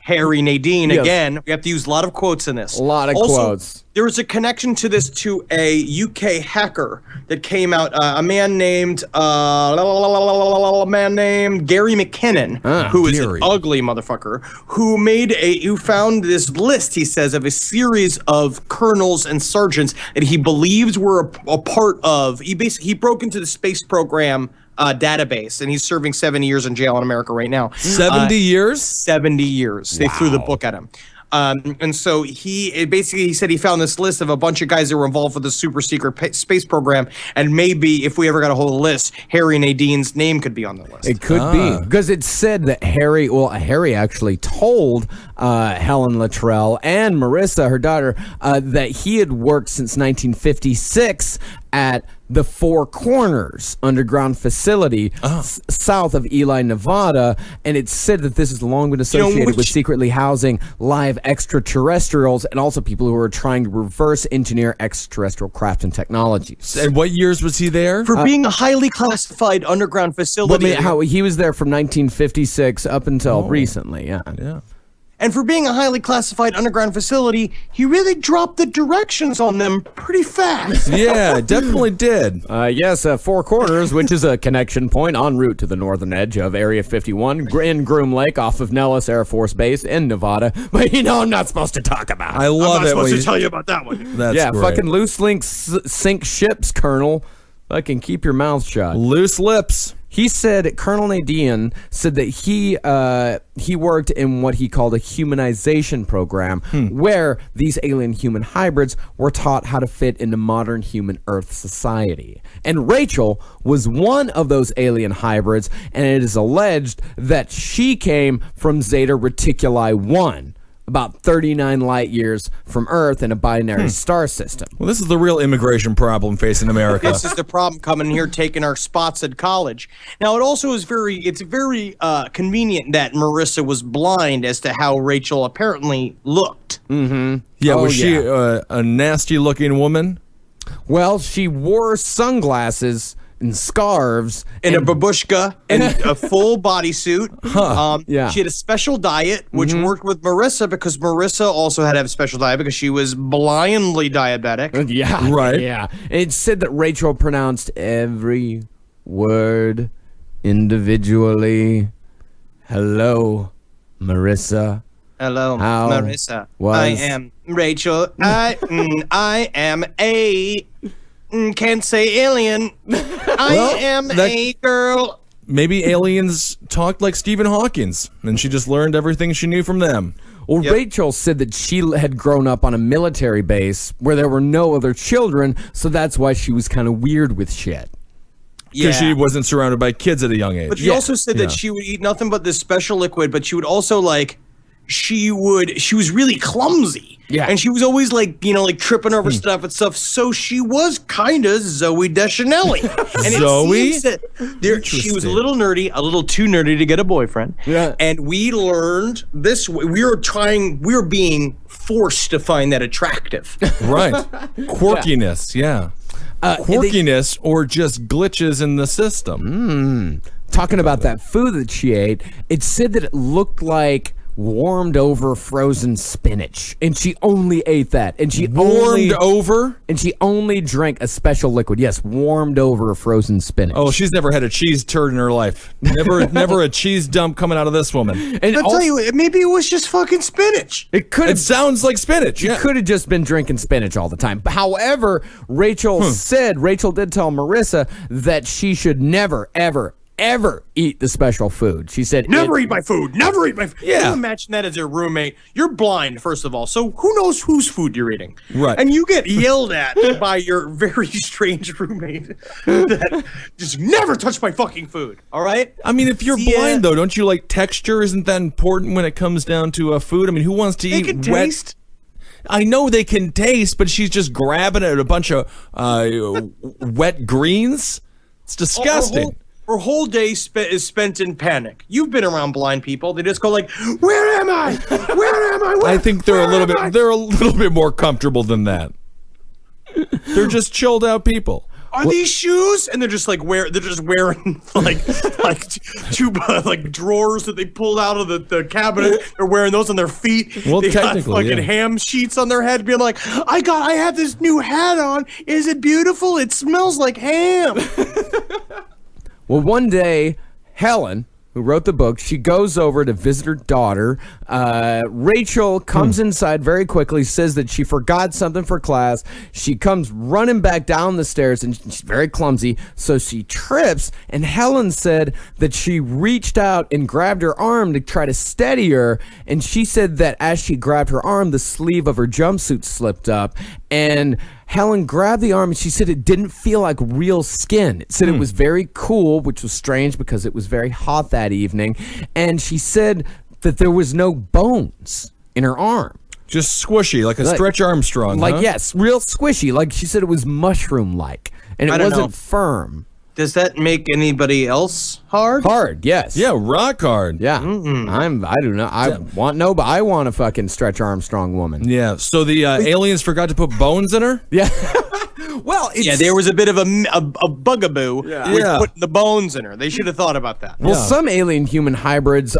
Harry Nadine. Yes. Again, we have to use a lot of quotes in this. A lot of quotes. There was a connection to this to a UK hacker that came out. A man named Gary McKinnon, who is an ugly motherfucker, who found this list. He says of a series of colonels and sergeants that he believes were a part of. He broke into the space program database, and he's serving 70 years in jail in America right now. 70 years? 70 years. They threw the book at him. And so he said he found this list of a bunch of guys that were involved with the super secret space program, and maybe if we ever got a whole list, Harry Nadine's name could be on the list. It could be, because it said that Harry actually told Helen Luttrell and Marissa, her daughter, that he had worked since 1956 at the Four Corners underground facility south of Ely, Nevada, and it said that this has long been associated with secretly housing live extraterrestrials and also people who are trying to reverse engineer extraterrestrial craft and technologies. And what years was he there? For being a highly classified underground facility. How he was there from 1956 up until recently, yeah. And for being a highly classified underground facility, he really dropped the directions on them pretty fast. Yeah, definitely did. Yes, Four Corners, which is a connection point en route to the northern edge of Area 51 in Groom Lake off of Nellis Air Force Base in Nevada. But I'm not supposed to talk about it. I love it. I'm not supposed to tell you about that one. That's great. Fucking loose links sink ships, Colonel. Fucking keep your mouth shut. Loose lips. He said, Colonel Nadine said that he worked in what he called a humanization program where these alien-human hybrids were taught how to fit into modern human Earth society. And Rachel was one of those alien hybrids, and it is alleged that she came from Zeta Reticuli 1, about 39 light years from Earth in a binary star system. Well, this is the real immigration problem facing America. This is the problem coming here taking our spots at college. Now, it also is very convenient that Marissa was blind as to how Rachel apparently looked. Yeah, Oh, was she yeah. a nasty-looking woman? Well, she wore sunglasses and scarves In a babushka and a full bodysuit. Yeah. She had a special diet, which worked with Marissa because Marissa also had to have a special diet because she was blindly diabetic. Yeah. Right. Yeah. It said that Rachel pronounced every word individually. Hello, Marissa. Hello, How Marissa. was- I am Rachel. I am a can't say alien. I am a girl. Maybe aliens talked like Stephen Hawking's, and she just learned everything she knew from them. Well, Rachel said that she had grown up on a military base where there were no other children, so that's why she was kind of weird with shit. Because she wasn't surrounded by kids at a young age. But she also said that she would eat nothing but this special liquid, but she would also she was really clumsy. Yeah. And she was always tripping over stuff and stuff. So she was kind of Zoe Deschanel. And Zoe? it seems that she was a little nerdy, a little too nerdy to get a boyfriend. Yeah. And we learned this way. We were being forced to find that attractive. Right. Quirkiness, yeah. Quirkiness or just glitches in the system. Talking about that food that she ate, it said that it looked like warmed over frozen spinach, and she only ate that, and she Warmed over? and she only drank a special liquid. Yes, warmed over frozen spinach. Oh, she's never had a cheese turd in her life. Never a cheese dump coming out of this woman. and I'll tell you, maybe it was just fucking spinach. it could It have sounds like spinach. She Yeah. could have just been drinking spinach all the time. However, Rachel did tell Marissa that she should never, ever eat the special food. She said, Never eat my food. Never eat my food. Yeah. Can you imagine that as your roommate? You're blind, first of all. So who knows whose food you're eating? Right. And you get yelled at by your very strange roommate that just never touch my fucking food. All right? I mean, if you're blind, though, don't you like texture? Isn't that important when it comes down to food? I mean, who wants to They eat can wet? taste. I know they can taste, but she's just grabbing at a bunch of wet greens. It's disgusting. Her whole day is spent in panic. You've been around blind people. They just go like, "Where am I? Where am I? I think they're a where little am I?" bit. They're a little bit more comfortable than that. They're just chilled out people. Are these shoes? And they're just they're just wearing two drawers that they pulled out of the cabinet. They're wearing those on their feet. Well, they got technically, fucking yeah. ham sheets on their head, being like, I have this new hat on. Is it beautiful? It smells like ham. well, one day, Helen, who wrote the book, she goes over to visit her daughter. Rachel comes inside very quickly, says that she forgot something for class. She comes running back down the stairs, and she's very clumsy, so she trips. And Helen said that she reached out and grabbed her arm to try to steady her. And she said that as she grabbed her arm, the sleeve of her jumpsuit slipped up. And Helen grabbed the arm and she said it didn't feel like real skin. It said it was very cool, which was strange because it was very hot that evening. And she said that there was no bones in her arm. Just squishy, like a Stretch Armstrong. Like, huh? yes, real squishy. Like she said it was mushroom-like. And I it don't wasn't know. firm. Does that make anybody else hard? Hard, yes. Yeah, rock hard. Yeah. I do not. I want a fucking Stretch Armstrong woman. Yeah. So the aliens forgot to put bones in her. Yeah. Well, it's, Yeah, there was a bit of a bugaboo with Yeah. putting the bones in her. They should have thought about that. Well, some alien-human hybrids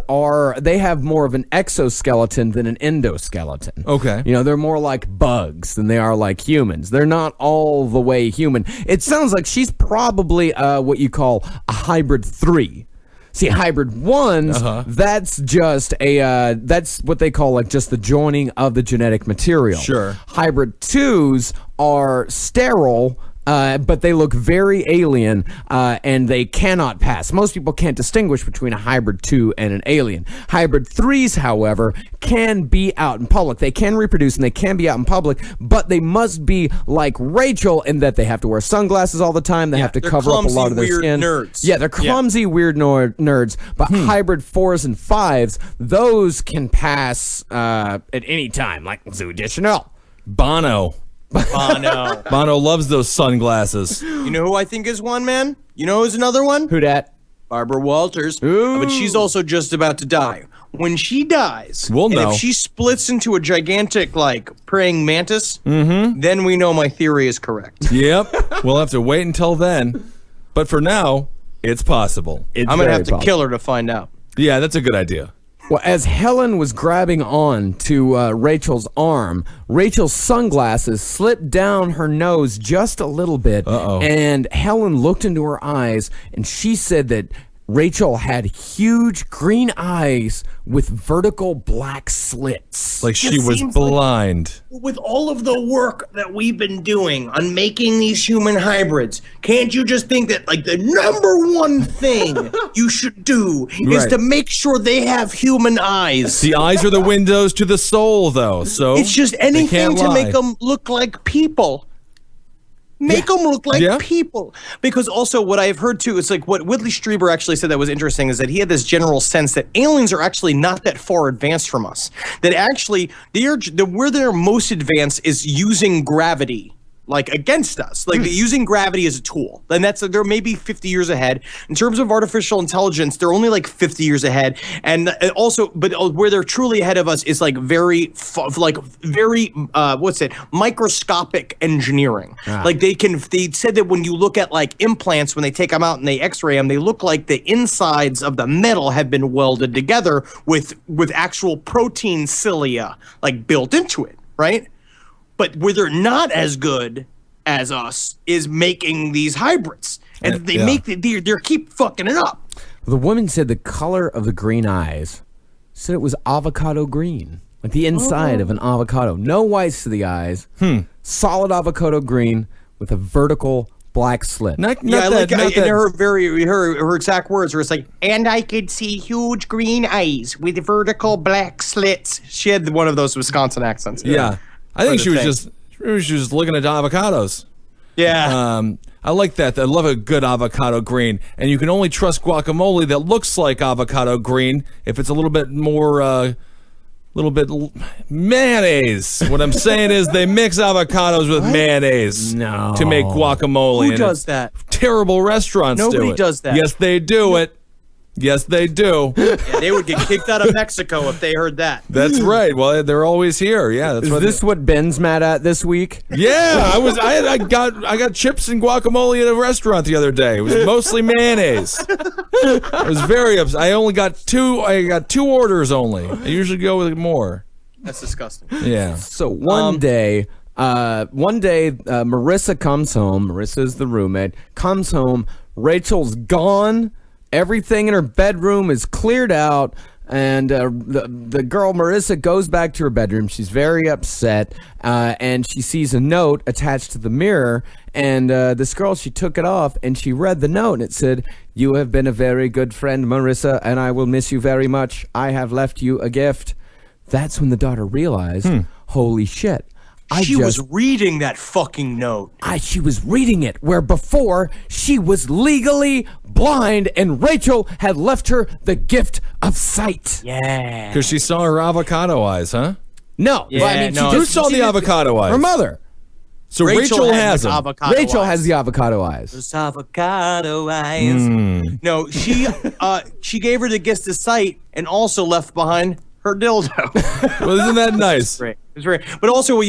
they have more of an exoskeleton than an endoskeleton. Okay. You know, they're more like bugs than they are like humans. They're not all the way human. It sounds like she's probably what you call a hybrid 3. See, hybrid 1s, that's just that's what they call like just the joining of the genetic material. Sure. Hybrid 2s are sterile, but they look very alien, and they cannot pass. Most people can't distinguish between a hybrid 2 and an alien. Hybrid 3s, however, can be out in public. They can reproduce and they can be out in public, but they must be like Rachel in that they have to wear sunglasses all the time. They have to cover up a lot of their skin. Nerds. Yeah, they're clumsy, weird nerds. But hybrid 4s and 5s, those can pass at any time, like Zoo Deschanel. Bono. Bono loves those sunglasses. You know who I think is one, man? You know who's another one? Who dat? Barbara Walters. Ooh. But she's also just about to die. When she dies, We'll and know. if she splits into a gigantic, like, praying mantis, then we know my theory is correct. Yep. We'll have to wait until then. But for now, it's possible. I'm going to have to kill her to find out. Yeah, that's a good idea. Well, as Helen was grabbing on to Rachel's arm, Rachel's sunglasses slipped down her nose just a little bit. Uh-oh. And Helen looked into her eyes, and she said that Rachel had huge green eyes with vertical black slits. Like she was blind. With all of the work that we've been doing on making these human hybrids, can't you just think that, like, the number one thing you should do is Right. to make sure they have human eyes? The eyes are the windows to the soul, though. So It's just they anything can't to lie. make them look like people. Make them look like Yeah. people. Because also what I've heard too, it's like what Whitley Strieber actually said that was interesting is that he had this general sense that aliens are actually not that far advanced from us. That actually where they're most advanced is using gravity. Like against us, like using gravity as a tool. And they're maybe 50 years ahead. In terms of artificial intelligence, they're only like 50 years ahead. And also, but where they're truly ahead of us is like very microscopic engineering. Like they said that when you look at like implants, when they take them out and they x-ray them, they look like the insides of the metal have been welded together with actual protein cilia like built into it, right? But where they're not as good as us is making these hybrids, and they keep fucking it up. The woman said the color of the green eyes, said it was avocado green, like the inside of an avocado. No whites to the eyes. Solid avocado green with a vertical black slit. Not Yeah, I that, like not and that- her exact words were it's like, and I could see huge green eyes with vertical black slits. She had one of those Wisconsin accents. Yeah. I think the she was thing. just looking at avocados. Yeah. I like that. I love a good avocado green. And you can only trust guacamole that looks like avocado green if it's a little bit more, mayonnaise. What I'm saying is they mix avocados with mayonnaise to make guacamole. Who and does that? Terrible restaurants do it. Nobody does that. Yes, they do it. Yes, they do. Yeah, they would get kicked out of Mexico if they heard that. That's right. Well, they're always here. Yeah, that's Is this what Ben's mad at this week? Yeah, I got chips and guacamole at a restaurant the other day. It was mostly mayonnaise. I was very upset. I got two orders only. I usually go with more. That's disgusting. Yeah. So one day, Marissa comes home. Marissa's the roommate. Comes home. Rachel's gone. Everything in her bedroom is cleared out, and the girl Marissa goes back to her bedroom. She's very upset, and she sees a note attached to the mirror. And this girl, she took it off, and she read the note, and it said, "You have been a very good friend, Marissa, and I will miss you very much. I have left you a gift." That's when the daughter realized, holy shit. She was reading that fucking note. She was reading it, where before she was legally blind and Rachel had left her the gift of sight. Yeah. Because she saw her avocado eyes, huh? No, Yeah, I mean, no, Who saw the avocado eyes? her mother. So Rachel has them. avocado Rachel eyes. has the avocado eyes. Those avocado eyes. No, she gave her the gift of sight and also left behind her dildo. Well, isn't that nice? Right. It was very, but also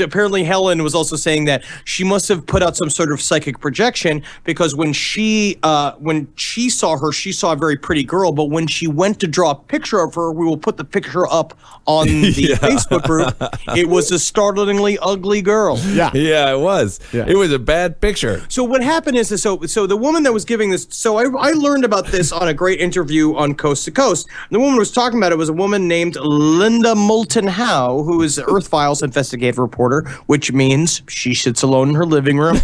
apparently Helen was also saying that she must have put out some sort of psychic projection because when she saw her, she saw a very pretty girl, but when she went to draw a picture of her, we will put the picture up on the Facebook group. It was a startlingly ugly girl. Yeah. Yeah, it was. Yeah. It was a bad picture. So what happened is, so the woman that was giving this, so I learned about this on a great interview on Coast to Coast. The woman was talking about it was a woman named Linda Moulton Howe, who is is Earth Files investigative reporter, which means she sits alone in her living room.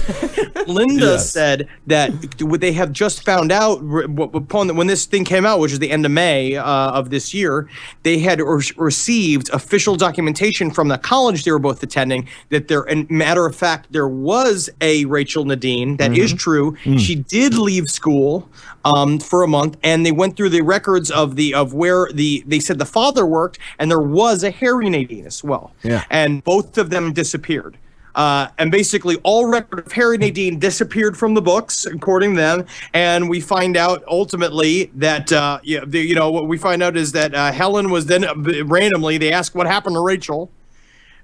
Linda said that they have just found out when this thing came out, which is the end of May of this year, they had received official documentation from the college they were both attending that and matter of fact, there was a Rachel Nadine. That is true. She did leave school for a month, and they went through the records of where they said the father worked, and there was a Harry Nadine as well. Yeah. And both of them disappeared. And basically all record of Harry Nadine disappeared from the books, according to them. And we find out ultimately that, what we find out is that Helen was then randomly, they asked what happened to Rachel.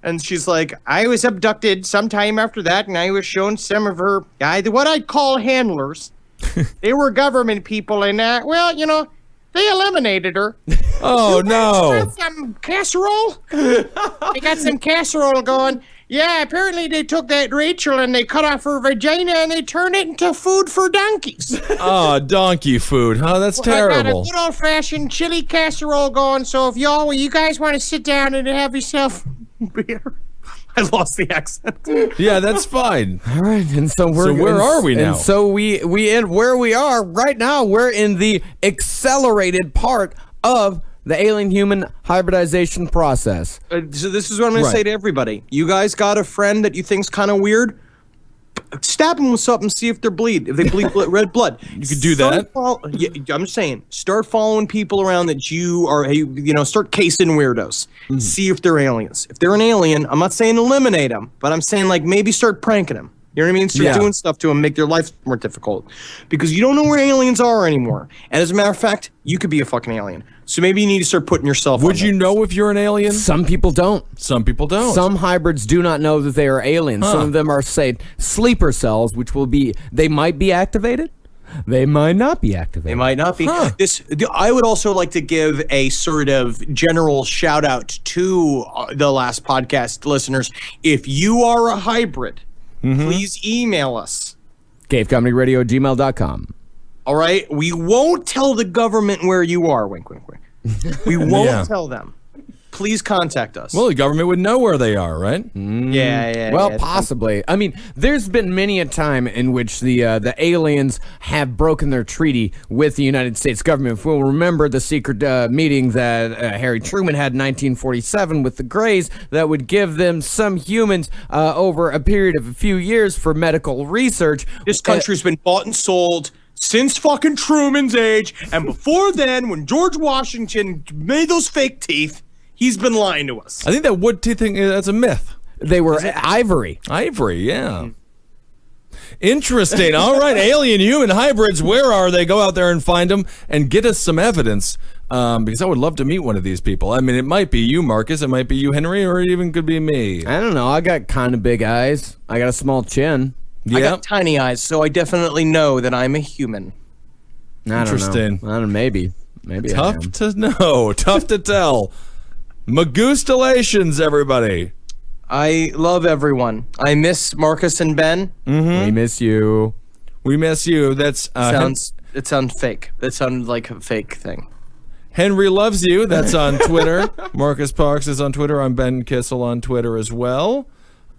And she's like, I was abducted sometime after that, and I was shown some of her, what I'd call handlers. They were government people, and, they eliminated her. Oh, no. Got some casserole? They got some casserole going. Yeah, apparently they took that Rachel and they cut off her vagina and they turned it into food for donkeys. Oh, donkey food, huh? That's terrible. I got a good old-fashioned chili casserole going, so if you guys want to sit down and have yourself beer. I lost the accent. Yeah, that's fine. All right, and so where are we now? And so we end where we are right now. We're in the accelerated part of the alien-human hybridization process. So this is what I'm going to say to everybody. You guys got a friend that you think's kind of weird? Stab them with something, see if they bleed. If they bleed red blood. You could do that. I'm just saying, start following people around that you are, start casing weirdos. See if they're aliens. If they're an alien, I'm not saying eliminate them, but I'm saying maybe start pranking them. You know what I mean? Start doing stuff to them, make their life more difficult. Because you don't know where aliens are anymore. And as a matter of fact, you could be a fucking alien. So maybe you need to start putting yourself Would you know if you're an alien? Some people don't. Some people don't. Some hybrids do not know that they are aliens. Some of them are, say, sleeper cells, which they might be activated. They might not be activated. They might not be. I would also like to give a sort of general shout out to the last podcast listeners. If you are a hybrid, please email us. cavecomedyradio@gmail.com. All right? We won't tell the government where you are. Wink, wink, wink. We won't tell them. Please contact us. Well, the government would know where they are, right? Yeah. Well, possibly. I mean, there's been many a time in which the aliens have broken their treaty with the United States government. If we'll remember the secret meeting that Harry Truman had in 1947 with the Greys that would give them some humans over a period of a few years for medical research. This country's been bought and sold since fucking Truman's age, and before then, when George Washington made those fake teeth, he's been lying to us. I think that wood teeth thing, that's a myth. They were ivory. Ivory, yeah. Interesting. All right, alien-human hybrids, where are they? Go out there and find them and get us some evidence, because I would love to meet one of these people. I mean, it might be you, Marcus. It might be you, Henry, or it even could be me. I don't know. I got kind of big eyes. I got a small chin. I got tiny eyes, so I definitely know that I'm a human. Interesting. I don't know. Maybe. Tough to know. Tough to tell. Magoostalations, everybody. I love everyone. I miss Marcus and Ben. We miss you. We miss you. That's it sounds fake. It sounds like a fake thing. Henry loves you. That's on Twitter. Marcus Parks is on Twitter. I'm Ben Kissel on Twitter as well.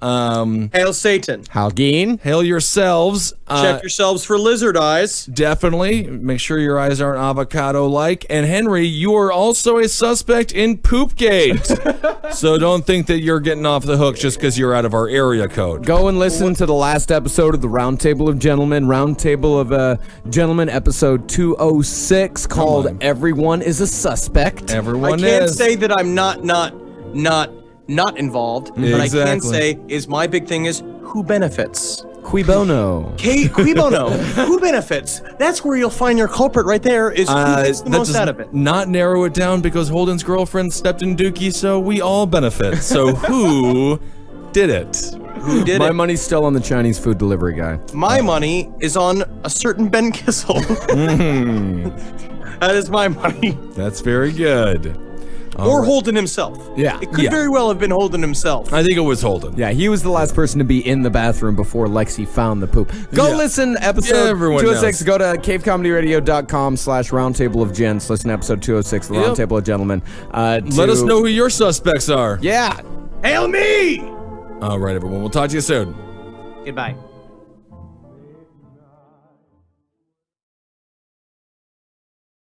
Hail Satan. Halgeen. Hail yourselves. Check yourselves for lizard eyes. Definitely. Make sure your eyes aren't avocado-like. And Henry, you are also a suspect in Poopgate. So don't think that you're getting off the hook just because you're out of our area code. Go and listen to the last episode of the Roundtable of Gentlemen. Roundtable of Gentlemen, episode 206, called Everyone is a Suspect. Everyone is. I can't say that I'm not involved, but I can say is my big thing is who benefits. Cui bono. Cui bono. Who benefits? That's where you'll find your culprit right there is who gets the most out of it. Not narrow it down because Holden's girlfriend stepped in Dookie, so we all benefit. So who did it? Who did My it? money's still on the Chinese food delivery guy. My money is on a certain Ben Kissel. That is my money. That's very good. Or Holden himself. Yeah. It could very well have been Holden himself. I think it was Holden. Yeah, he was the last person to be in the bathroom before Lexi found the poop. Go listen episode 206. Go to cavecomedyradio.com/roundtable of gents. Listen to episode 206, the Roundtable of Gentlemen. Let us know who your suspects are. Yeah. Hail me! All right, everyone. We'll talk to you soon. Goodbye.